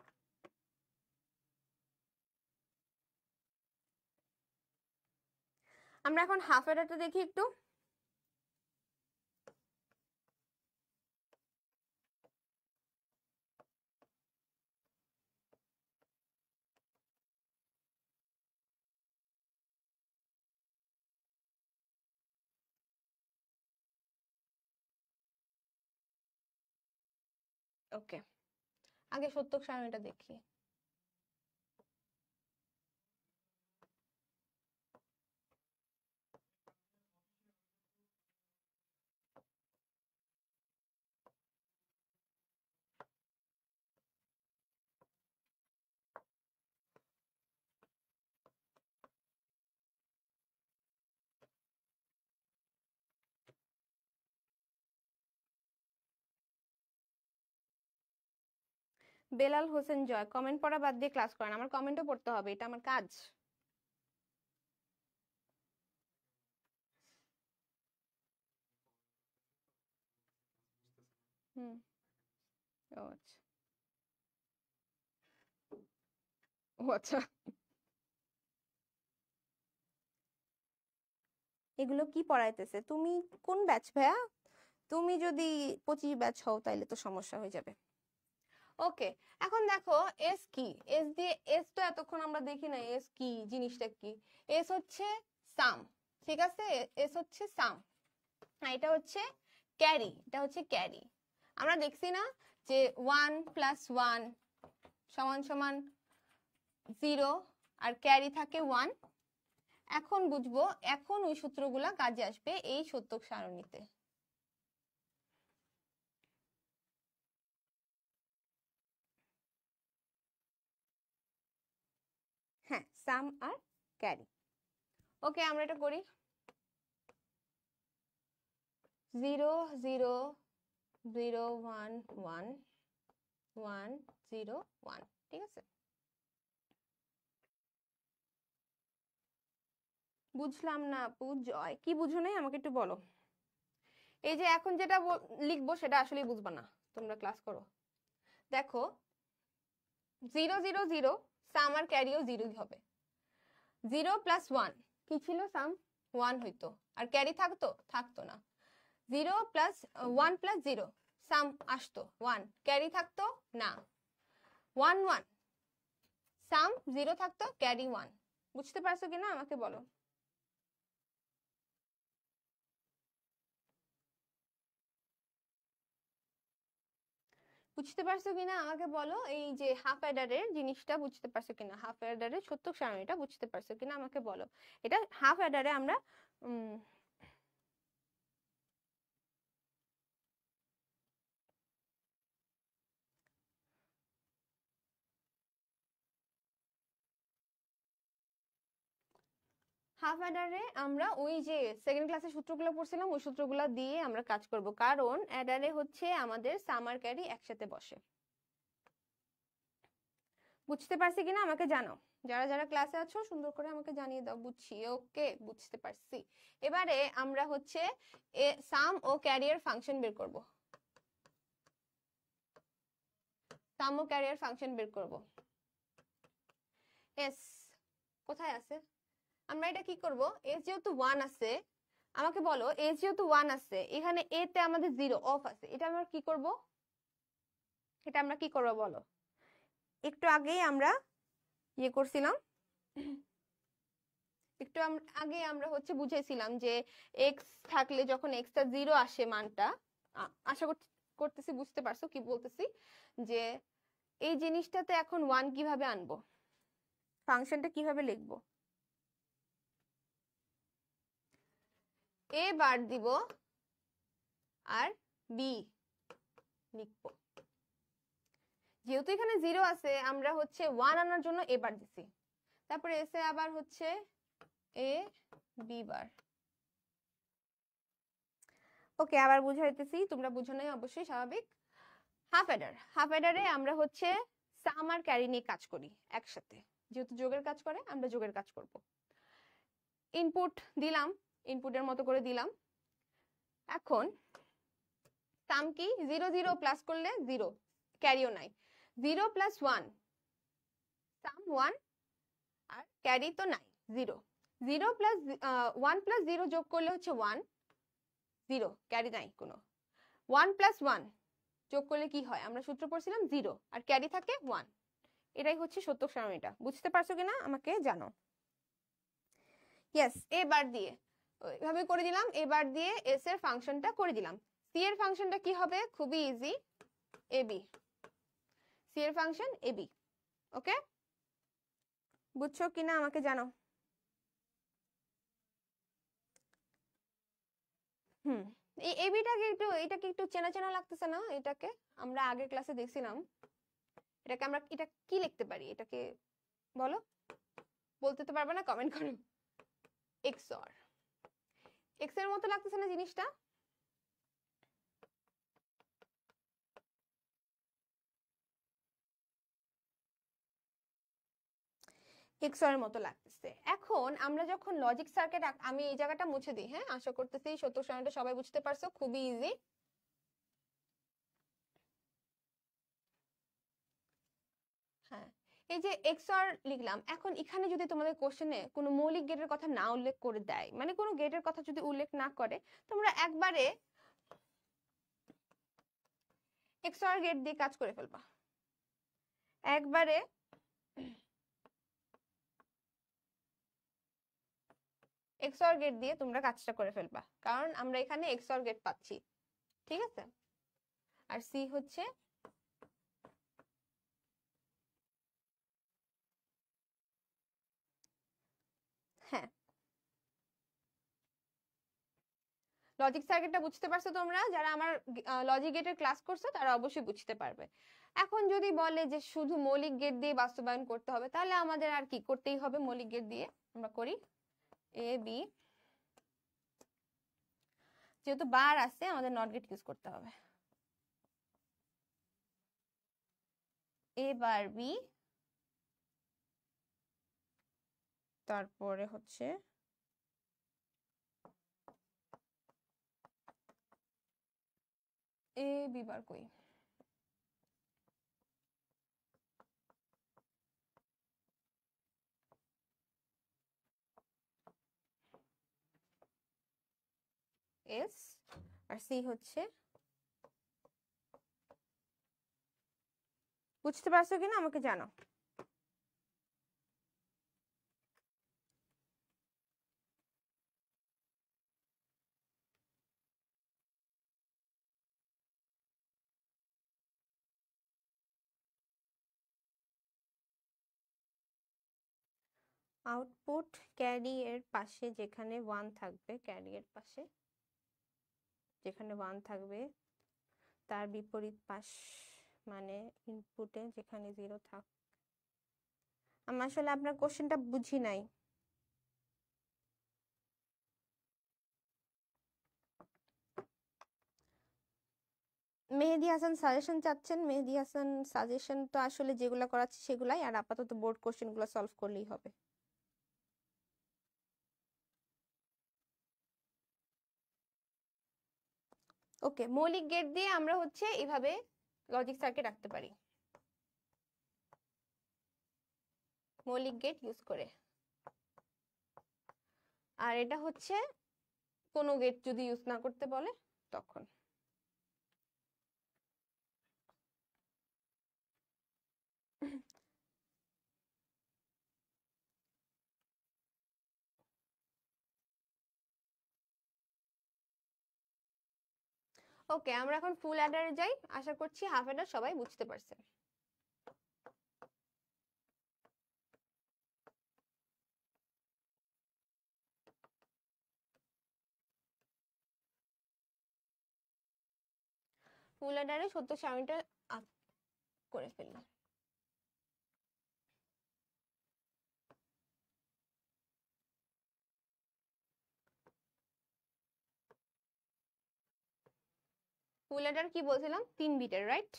আমরা এখন হাফ অ্যাডারটা দেখি একটু। ওকে, আগে সত্যক সারণীটা দেখি। বেলাল হোসেন জয়, কমেন্ট পড়া বাদ দিয়ে ক্লাস করেন। আমার কমেন্টও পড়তে হবে, এটা আমার কাজ। হুম, ও আচ্ছা, ও আচ্ছা। এগুলো কি পড়াইতেছে? তুমি কোন ব্যাচ ভাইয়া? তুমি যদি 25 ব্যাচ হও তাইলে তো সমস্যা হয়ে যাবে। ওকে, এখন দেখো এস কি? এস দিয়ে, এস তো এতক্ষণ আমরা দেখি না এস কি জিনিসটা কি। এস হচ্ছে সাম, ঠিক আছে? এস হচ্ছে সাম, এটা হচ্ছে ক্যারি, এটা হচ্ছে ক্যারি। আমরা দেখছি না যে 1 + 1 = 0 আর ক্যারি থাকে 1। এখন বুঝবো, এখন ওই সূত্রগুলা কাজে আসবে এই সত্যক সারণীতে। হ্যাঁ, সাম আর ক্যারি। ওকে, আমরা এটা করি। 0 0 0 1 1 1 0 1, ঠিক আছে? বুঝলাম না আপু। জয়, কি বুঝো নাই আমাকে একটু বলো। এই যে এখন যেটা লিখবো সেটা আসলেই বুঝবা না, তোমরা ক্লাস করো। দেখো 0 0 0, সাম আর ক্যারিও 0 হবে। 0 + 1 কি ছিল? সাম 1 হইতো, আর ক্যারি থাকতো? থাকতো না। 0 + 1 + 0, সাম আসতো 1, ক্যারি থাকতো না। 1 1, সাম 0 থাকতো, ক্যারি 1। বুঝতে পারছো কিনা আমাকে বলো। বুঝতে পারছো কিনা আমাকে বলো। এই যে হাফ অ্যাডারের জিনিসটা বুঝতে পারছো কিনা, হাফ অ্যাডারের সত্যক সারণীটা বুঝতে পারছো কিনা আমাকে বলো। এটা হাফ অ্যাডারে আমরা হাফ অ্যাডারে আমরা ওই যে সেকেন্ড ক্লাসে সূত্রগুলো পড়ছিলাম ওই সূত্রগুলো দিয়ে আমরা কাজ করব, কারণ অ্যাডারে হচ্ছে আমাদের সাম আর ক্যারি একসাথে বসে। বুঝতে পারছি কিনা আমাকে জানাও, যারা যারা ক্লাসে আছো সুন্দর করে আমাকে জানিয়ে দাও বুঝছি। ওকে, বুঝতে পারছি। এবারে আমরা হচ্ছে সাম ও ক্যারিয়ার ফাংশন বের করব। সাম ও ক্যারিয়ার ফাংশন বের করব। এস কোথায় আছে? আমরা এটা কি করব, এস যেহেতু 1 আছে, আমাকে বলো এস যেহেতু 1 আছে, এখানে এ তে আমাদের 0 অফ আছে, এটা আমরা কি করব? এটা আমরা কি করব বলো? একটু আগেই আমরা ইয়ে করছিলাম, একটু আগে আমরা হচ্ছে বুঝাইছিলাম যে এক্স থাকলে যখন এক্স টা 0 আসে মানটা, আশা করতেছি বুঝতে পারছো কি বলতেছি, যে এই জিনিসটাতে এখন 1 কিভাবে আনবো, ফাংশনটা কিভাবে লিখবো। এ বার দিব আর বি লিখবো। যেহেতু এখানে 0 আছে আমরা হচ্ছে 1 আনার জন্য এ বার দিছি, তারপরে এসে আবার হচ্ছে এ বি বার। ওকে, আবার বুঝাইতেছি, তোমরা বুঝো নাই অবশ্যই, স্বাভাবিক। হাফ অ্যাডারে আমরা হচ্ছে সাম আর ক্যারি নিয়ে কাজ করি একসাথে, যেহেতু যোগের কাজ করে আমরা যোগের কাজ করব। ইনপুট দিলাম, ইনপুটের মতো করে দিলাম। এখন সাম কি 0 0 প্লাস করলে 0, ক্যারিও নাই, 0 প্লাস 1 সাম 1 আর ক্যারি তো নাই 0, 0 প্লাস 1 প্লাস 0 যোগ করলে হচ্ছে 1, 0 ক্যারি নাই কোনো। 1 প্লাস 1 যোগ করলে কি হয়, আমরা সূত্র পড়ছিলাম 0 আর ক্যারি থাকে 1। এটাই হচ্ছে সত্যক সারণীটা, বুঝতে পারছো কিনা আমাকে জানো। ইয়েস, এবার দিয়ে এইভাবে করে দিলাম, এবার দিয়ে এস এর ফাংশনটা করে দিলাম। সি এর ফাংশনটা কি হবে, খুবই ইজি, এবি। সি এর ফাংশন এবি। ওকে, বুঝছো কিনা আমাকে জানো। এই এবিটাকে একটু, এটাকে একটু চেনা চেনা লাগতেছে না? এটাকে আমরা আগের ক্লাসে দেখছিলাম। এটাকে আমরা এটা কি লিখতে পারি, এটাকে বলো, বলতে তো পারবে না, কমেন্ট করো। এক্সঅর, এক্স এর মতো লাগতেছে না জিনিসটা? এক্সঅর এর মতো লাগতেছে। এখন আমরা যখন লজিক সার্কিট, আমি এই জায়গাটা মুছে দিই, হ্যাঁ, আশা করতেছি সত্যক সারণীটা সবাই বুঝতে পারছো, খুবই ইজি। হ্যাঁ, এই যে এক্সঅর লিখলাম, এখন এখানে যদি তোমাদের কোশ্চেনে কোনো মৌলিক গেটের কথা না উল্লেখ করে দেয়, মানে কোনো গেটের কথা যদি উল্লেখ না করে, তোমরা একবারে এক্সঅর গেট দিয়ে কাজ করে ফেলবা, একবারে এক্সঅর গেট দিয়ে তোমরা কাজটা করে ফেলবা, কারণ আমরা এখানে এক্সঅর গেট পাচ্ছি, ঠিক আছে। আর সি হচ্ছে হ্যাঁ, লজিক সার্কিটটা বুঝতে পারছো তোমরা? যারা আমার লজিক গেটের ক্লাস করছো তারা অবশ্যই বুঝতে পারবে। এখন যদি বলে যে শুধু মৌলিক গেট দিয়ে বাস্তবায়ন করতে হবে, তাহলে আমাদের আর কি করতেই হবে, মৌলিক গেট দিয়ে আমরা করি। এ বি, যেহেতু বার আছে আমাদের নট গেট ইউজ করতে হবে। এ বার বি, তারপরে হচ্ছে এ বি বার কই, এস, আর সি হচ্ছে, বুঝতে পারছো কিনা আমাকে জানো। আউটপুট ক্যারি এর পাশে যেখানে 1 থাকবে, ক্যারি এর পাশে যেখানে 1 থাকবে তার বিপরীত পাশ, মানে ইনপুটে যেখানে 0 থাক। আমি আসলে আপনার কোশ্চেনটা বুঝি নাই। মেহেদী হাসান সাজেশন চাচ্ছেন। মেহেদী হাসান সাজেশন তো আসলে যেগুলো করাচ্ছে সেগুলাই, আর আপাতত বোর্ড কোশ্চেন গুলো সলভ করলেই হবে। ওকে, মৌলিক গেট দিয়ে আমরা হচ্ছে এইভাবে লজিক সার্কিট রাখতে পারি, মৌলিক গেট ইউজ করে। আর এটা হচ্ছে কোনো গেট যদি ইউজ না করতে বলে তখন। ওকে, আমরা এখন ফুল অ্যাডারে যাই। আশা করছি হাফ অ্যাডার সবাই বুঝতে পারছে। ফুল অ্যাডারে সত্য সারণীটা আপ করে ফেলি। ফুল অ্যাডার কি বলছিলাম, 3 বিটের, রাইট?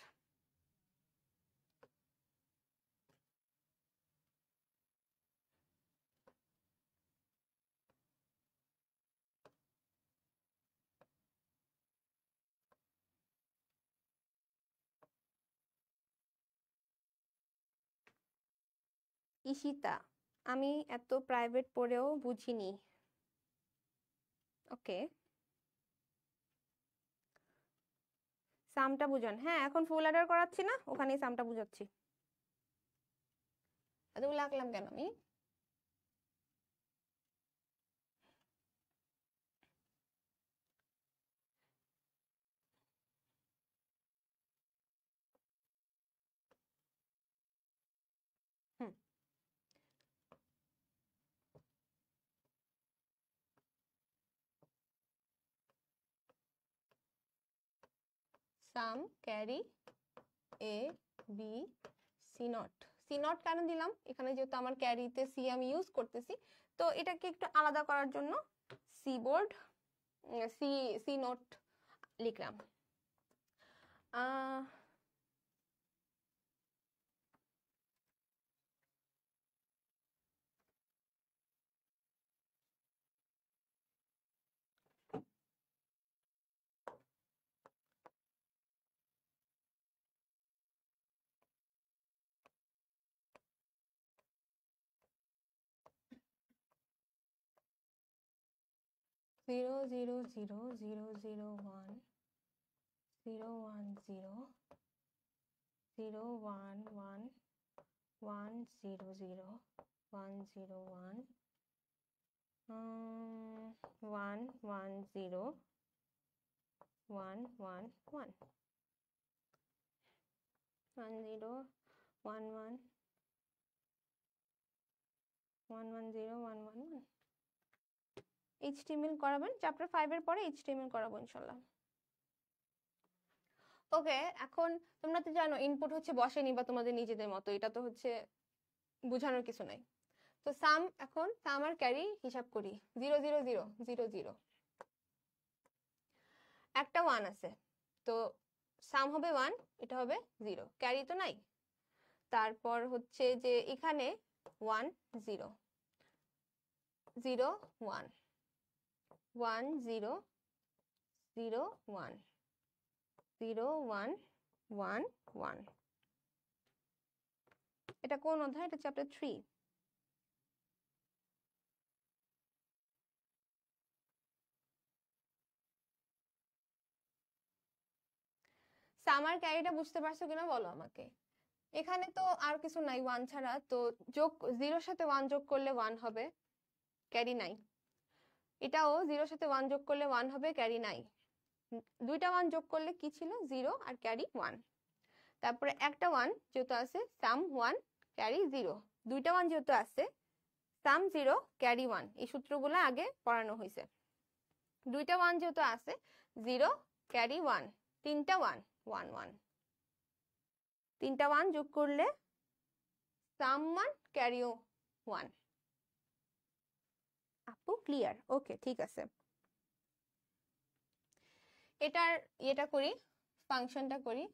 ঈশিতা, আমি এত প্রাইভেট পড়েও বুঝিনি। ওকে, সামটা বুঝান। হ্যাঁ, এখন ফুল অ্যাডার করাচ্ছি না, ওখানেই সামটা বুঝাচ্ছি। এতগুলো আঁকলাম কেন আমি? Hmm, sum carry A B C not. C not কেন দিলাম? এখানে যেহেতু আমার ক্যারিতে সি আমি ইউজ করতেছি, তো এটাকে একটু আলাদা করার জন্য C board C C note লিখলাম। 0 0 0 0 0 1 0 1 0 0 1 1 1 0 0 1 0 1 1 1 0 1 1 1 1 0 1 1 1 1 0 1 1 1। HTML করাবেন চ্যাপ্টার 5 এর পরে, HTML করাবো ইনশাআল্লাহ। ওকে, এখন তোমরা তো জানো ইনপুট হচ্ছে বসে নিবা তোমাদের নিজেদের মতো, এটা তো হচ্ছে বোঝানোর কিছু নাই। তো সাম, এখন সাম আর ক্যারি হিসাব করি। 0 0 0 0 0, একটা 1 আছে, তো সাম হবে 1, এটা হবে 0, ক্যারি তো নাই। তারপর হচ্ছে যে এখানে 1 0 0 1 1 0 0 1 0 1 1 1। এটা কোন অধ্যায়? এটা চ্যাপ্টার 3। সামার ক্যারিটা বুঝতে পারছো কিনা বলো আমাকে। এখানে তো আর কিছু নাই 1 ছাড়া, তো যোগ 0 সাথে 1 যোগ করলে 1 হবে, ক্যারি নাই। এটাও 0 সাথে 1 যোগ করলে 1 হবে, ক্যারি নাই। দুইটা 1 যোগ করলে কি ছিল? 0 আর ক্যারি 1। তারপরে একটা 1 যেহেতু আছে, সাম 1 ক্যারি 0। দুইটা 1 যেহেতু আছে, সাম 0 ক্যারি 1। এই সূত্রগুলো আগে পড়ানো হয়েছে। দুইটা 1 যেহেতু আছে, 0 ক্যারি 1। তিনটা 1 1 1। তিনটা 1 যোগ করলে সাম 1 ক্যারিও 1। আপু ক্লিয়ার? ওকে, ঠিক আছে। এটার এটা করি, ফাংশনটা করি।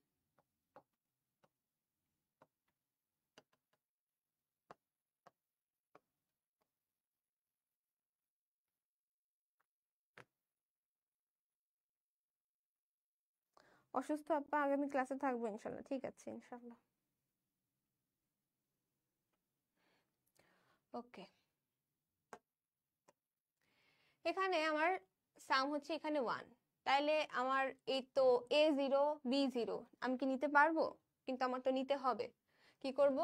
অসুস্থ আপা, আগামী ক্লাসে থাকবো ইনশাল্লাহ। ঠিক আছে ইনশাল্লাহ। ওকে, এখানে আমার সাম হচ্ছে এখানে 1, তাইলে আমার এই তো a0 b0 আমি কি নিতে পারবো? কিন্তু আমার তো নিতে হবে। কি করব?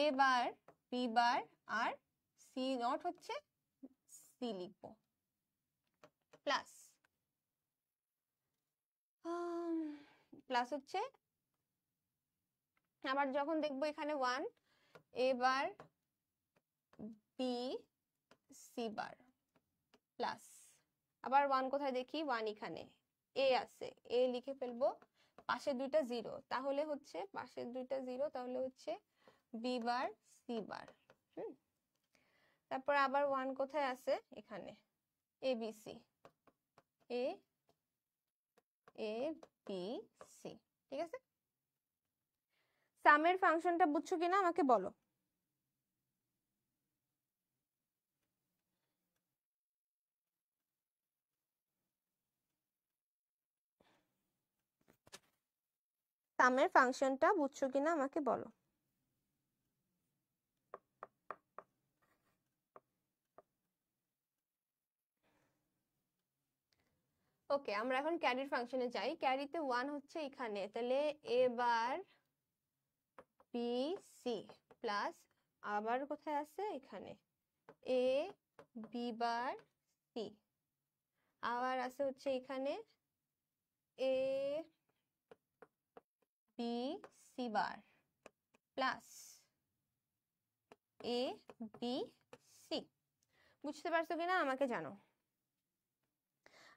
a বার b বার আর c নট হচ্ছে c লিখবো, প্লাস প্লাস হচ্ছে আবার যখন দেখবো এখানে 1 a bar b c bar plus আবার 1 কোথায় দেখি? 1 এখানে a আছে, a লিখে ফেলবো, পাশের দুইটা 0, তাহলে হচ্ছে পাশের দুইটা 0, তাহলে হচ্ছে b বার c বার। তারপর আবার 1 কোথায় আছে? এখানে a b c, a a b c। ঠিক আছে, সামের ফাংশনটা বুঝছো কিনা আমাকে বলো। সামের ফাংশনটা বুঝছো কিনা আমাকে বলো। ওকে, আমরা এখন ক্যারির ফাংশনে যাই। ক্যারিতে 1 হচ্ছে এখানে, তাহলে a bar b c plus আবার কোথায় আছে? এখানে a b বার c, আবার আছে হচ্ছে এখানে a b c bar plus a b c। বুঝতে পারছো কিনা আমাকে জানো।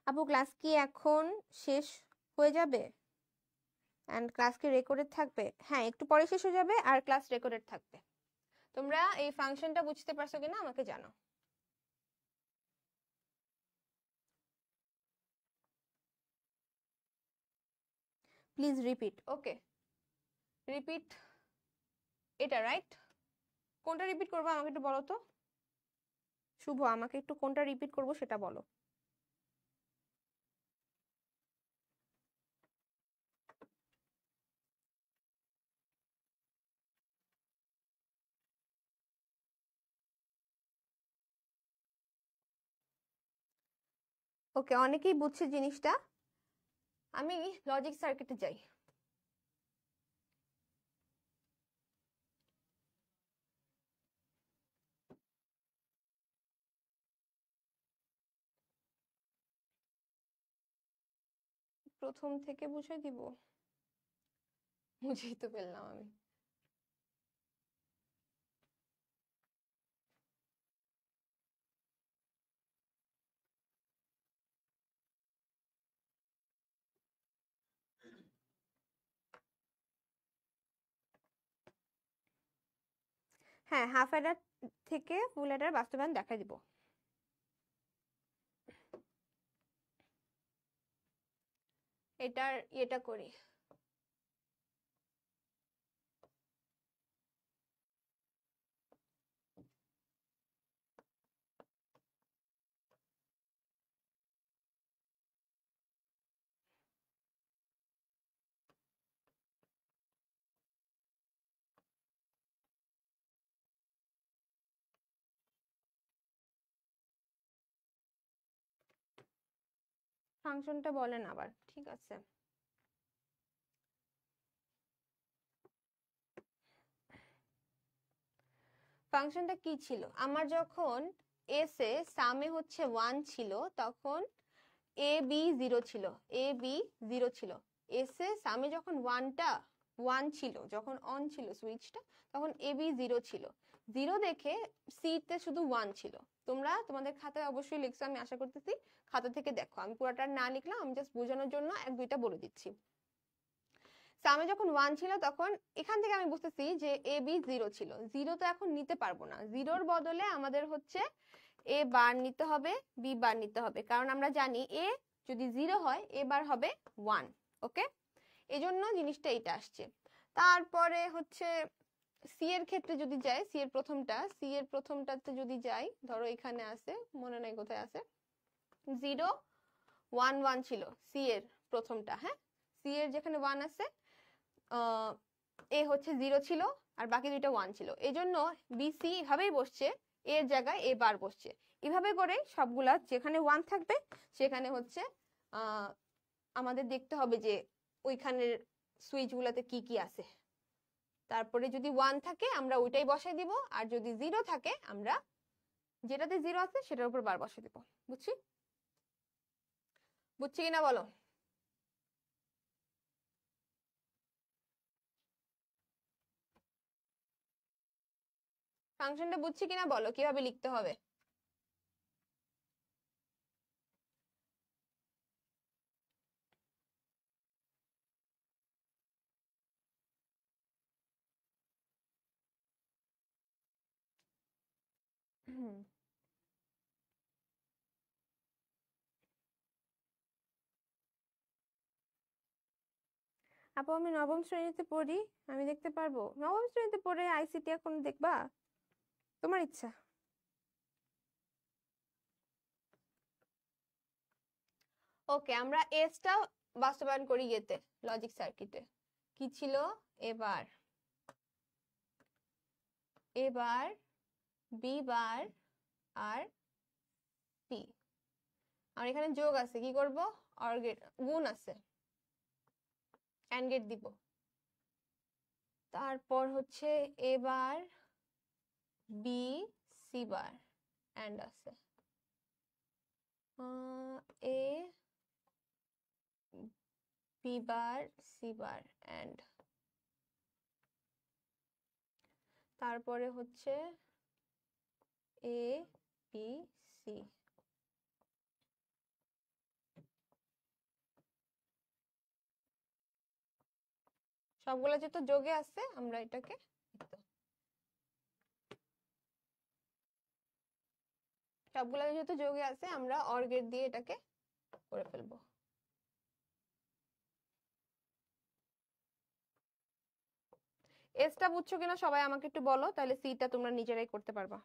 আপু ক্লাস কি এখন শেষ হয়ে যাবে? এন্ড ক্লাস কি রেকর্ডেড থাকবে? হ্যাঁ, একটু পরে শেষ হয়ে যাবে আর ক্লাস রেকর্ডেড থাকবে। তোমরা এই ফাংশনটা বুঝতে পারছো কিনা আমাকে জানো। Please repeat. ওকে, রিপিট এটা, রাইট? কোনটা রিপিট করবো আমাকে একটু বলো তো। শুভ, আমাকে একটু কোনটা রিপিট করবো সেটা বলো। ওকে, অনেকেই বুঝছে জিনিসটা। আমি লজিক সার্কিটে যাই। প্রথম থেকে বুঝাই দিব? বুঝেই তো ফেললাম আমি। হ্যাঁ, হাফ অ্যাডার থেকে ফুল অ্যাডার বাস্তবায়ন দেখা দিব। এটার এটা করি। ফাংশনটা বলেন আবার। ঠিক আছে, ফাংশনটা কি ছিল? আমার যখন এস এ সামে হচ্ছে 1 ছিল, তখন এ বি 0 ছিল, এ বি 0 ছিল। এস এ সামে যখন 1 ছিল, যখন অন ছিল সুইচটা, তখন এ বি 0 ছিল। 0 দেখে সি তে শুধু 1 ছিল। তোমরা তোমাদের খাতায় অবশ্যই লিখছো, আমি আশা করতেছি খাতা থেকে দেখো। আমি পুরোটা না লিখলাম, আমি জাস্ট বোঝানোর জন্য 1-2টা বলে দিচ্ছি। সামে যখন 1 ছিল, তখন এখান থেকে আমি বুঝতেছি যে এ বি 0 ছিল। 0 তো এখন নিতে পারবো না, 0-র বদলে আমাদের হচ্ছে এ বার নিতে হবে, বি বার নিতে হবে, কারণ আমরা জানি এ যদি 0 হয় এ বার হবে 1। ওকে, এজন্য জিনিসটা এটা আসছে। তারপরে হচ্ছে সি এর ক্ষেত্রে যদি যাই, সি এর প্রথমটাতে যদি যাই, ধরো এখানে আছে, মনে নাই কোথায় আছে, 0 1 1 ছিল সি এর প্রথমটা। হ্যাঁ, সি এর যেখানে 1 আছে, এ হচ্ছে 0 ছিল আর বাকি দুইটা 1 ছিল, এজন্য বিসি এভাবেই বসছে, এর জায়গায় এ বার বসছে। এভাবে করে সবগুলা যেখানে 1 থাকবে সেখানে হচ্ছে আমাদের দেখতে হবে যে ওইখানের সুইচ গুলাতে কি কি আছে। তারপরে যদি 1 থাকে আমরা ওইটাই বসাই দিব, আর যদি 0 থাকে আমরা যেটাতে 0 আছে সেটার উপর বার বসাই দিব। বুঝছি কিনা বলো? ফাংশনটা বুঝছি কিনা বলো, কিভাবে লিখতে হবে? আপু আমি নবম শ্রেণীতে পড়ি, আমি দেখতে পারবো? নবম শ্রেণীতে পড়ে আইসিটি এখন দেখবা? তোমার ইচ্ছা। ওকে, আমরা এসটা বাস্তবায়ন করি ইয়েতে, লজিক সার্কিটে। কি ছিল? এবার বি বার আর সি, আর এখানে যোগ আছে, কি করব? অর গেট, গুণ আছে, অ্যান্ড গেট দিব। তারপর হচ্ছে এবার বি সি বার, অ্যান্ড আছে, A B bar C bar, and. তারপরে হচ্ছে এ বি সি। সবগুলো যেহেতু যোগে আছে আমরা এটাকে সবগুলো যেহেতু যোগে আছে আমরা অর গেট দিয়ে এটাকে করে ফেলবো। এসটা বুঝছো কিনা সবাই আমাকে একটু বলো, তাহলে সিটা তোমরা নিজেরাই করতে পারবা।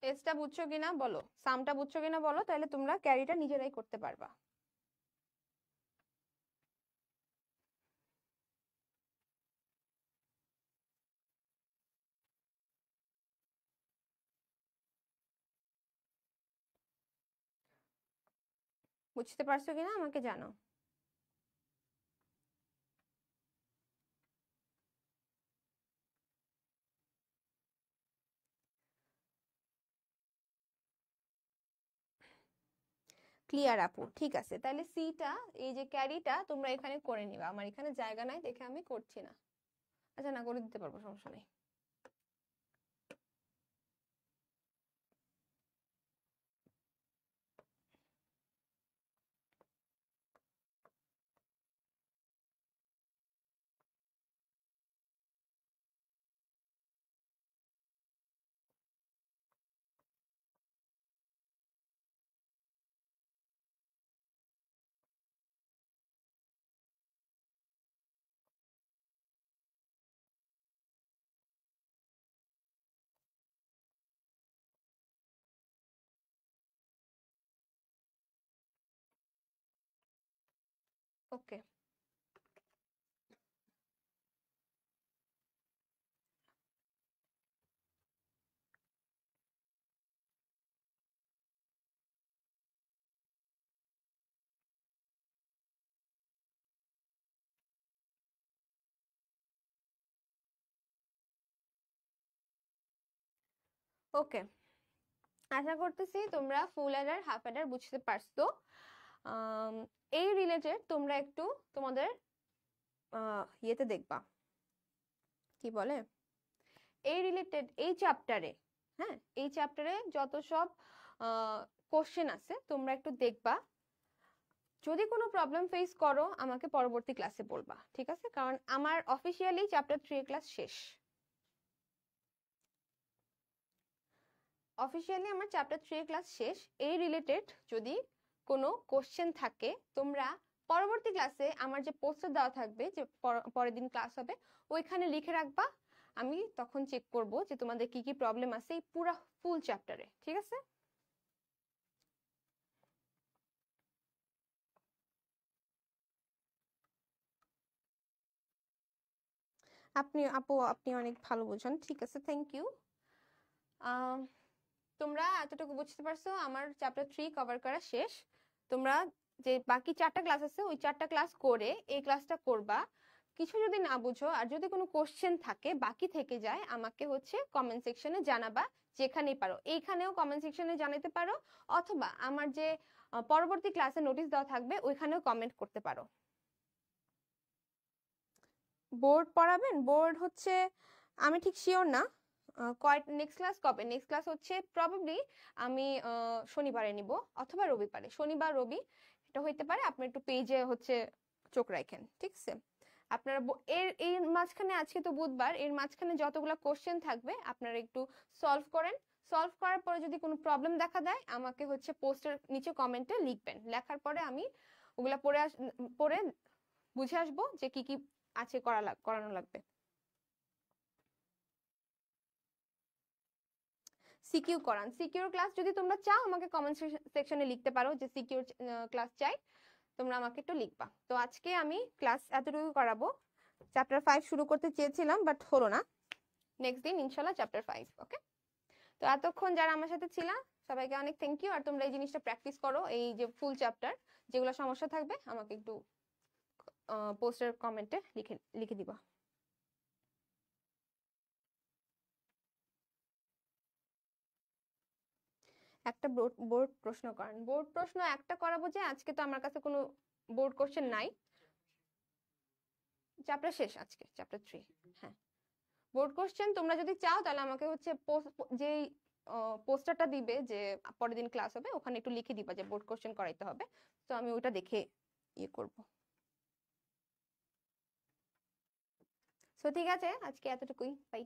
এসটা বুঝছো কিনা বলো, সামটা বুঝছো কিনা বলো, তাহলে তোমরা ক্যারিটা নিজেরাই করতে পারবা। বুঝতে পারছো কিনা আমাকে জানো। ক্লিয়ার আপু, ঠিক আছে, তাহলে সিটা, এই যে ক্যারিটা তোমরা এখানে করে নিবা, আমার এখানে জায়গা নাই দেখে আমি করছি না। আচ্ছা, না করে দিতে পারবো, সমস্যা নেই। ওকে, ওকে, আশা করতেছি তোমরা ফুল অ্যাডার হাফ অ্যাডার বুঝতে পারছো। এই রিলেটেড তোমরা একটু তোমাদের ইয়েতে দেখবা, কি বলে, এই রিলেটেড এই চ্যাপ্টারে, হ্যাঁ এই চ্যাপ্টারে যত সব কোশ্চেন আছে তোমরা একটু দেখবা। যদি কোনো প্রবলেম ফেস করো আমাকে পরবর্তী ক্লাসে বলবা, ঠিক আছে? কারণ আমার অফিসিয়ালি চ্যাপ্টার 3 ক্লাস শেষ। অফিসিয়ালি আমার চ্যাপ্টার 3 ক্লাস শেষ। এই রিলেটেড যদি কোনো কোশ্চেন থাকে তোমরা পরবর্তী ক্লাসে আমার যে পোস্টার দেওয়া থাকবে যে পরের দিন ক্লাস হবে ওইখানে লিখে রাখবা। আমি তখন চেক করব যে তোমাদের কি কি প্রবলেম আছে এই পুরো ফুল চ্যাপ্টারে, ঠিক আছে? আপনি অনেক ভালো বোঝেন, ঠিক আছে, থ্যাংক ইউ। তোমরা এতটুকু বুঝতে পারছো আমার চ্যাপ্টার 3 কভার করা শেষ। তোমরা যে বাকি 4টা ক্লাস আছে ওই 4টা ক্লাস করে এই ক্লাসটা করবা। কিছু যদি না বুঝো আর যদি কোনো কোশ্চেন থাকে বাকি থেকে যায় আমাকে হচ্ছে কমেন্ট সেকশনে জানাবা, যেখানেই পারো। এইখানেও কমেন্ট সেকশনে জানাতে পারো অথবা আমার যে পরবর্তী ক্লাসে নোটিশ দেওয়া থাকবে ওইখানেও কমেন্ট করতে পারো। বোর্ড পড়াবেন? বোর্ড হচ্ছে আমি ঠিক শিওর না নেক্সট ক্লাস কবে। নেক্সট ক্লাস হচ্ছে প্রবাবলি আমি শনিবারে নিব অথবা রবিবারে, শনিবার রবি এটা হইতে পারে। আপনি একটু পেজে হচ্ছে চোখ রাখেন, ঠিক আছে? আপনারা এর মাঝখানে আজকে তো বুধবার, এর মাঝখানে যতগুলো কোশ্চেন থাকবে আপনারা একটু সলভ করেন। সলভ করার পরে যদি কোনো প্রবলেম দেখা দেয় আমাকে হচ্ছে পোস্টের নিচে কমেন্টে লিখবেন। লেখার পরে আমি ওগুলা পড়ে বুঝে আসবো যে কি কি আছে করানো লাগবে। সিকিউ করান, সিকিউর ক্লাস যদি তোমরা চাও আমাকে কমেন্ট সেকশনে লিখতে পারো যে সিকিউর ক্লাস চাই, তোমরা আমাকে একটু লিখবা। তো আজকে আমি ক্লাস এতটুকু করাবো। চ্যাপ্টার 5 শুরু করতে চেয়েছিলাম বাট হলো না। নেক্সট দিন ইনশাআল্লাহ চ্যাপ্টার 5, ওকে? তো এতক্ষণ যারা আমার সাথে ছিলা সবাইকে অনেক থ্যাংক ইউ। আর তোমরা এই জিনিসটা প্র্যাকটিস করো, এই যে ফুল চ্যাপ্টার যেগুলো সমস্যা থাকবে আমাকে একটু পোস্টার কমেন্টে লিখে দিবা। একটা বোর্ড প্রশ্ন করেন। বোর্ড প্রশ্ন একটা করাবো যে আজকে তো আমার কাছে কোনো বোর্ড কোশ্চেন নাই, চ্যাপ্টার শেষ আজকে, চ্যাপ্টার 3। হ্যাঁ, বোর্ড কোশ্চেন তোমরা যদি চাও তাহলে আমাকে হচ্ছে যেই পোস্টারটা দিবে যে পরের দিন ক্লাস হবে ওখানে একটু লিখে দিবা যে বোর্ড কোশ্চেন করাইতে হবে। তো আমি ওটা দেখে ইয়ে করব। সো ঠিক আছে, আজকে এতটুকুই, বাই।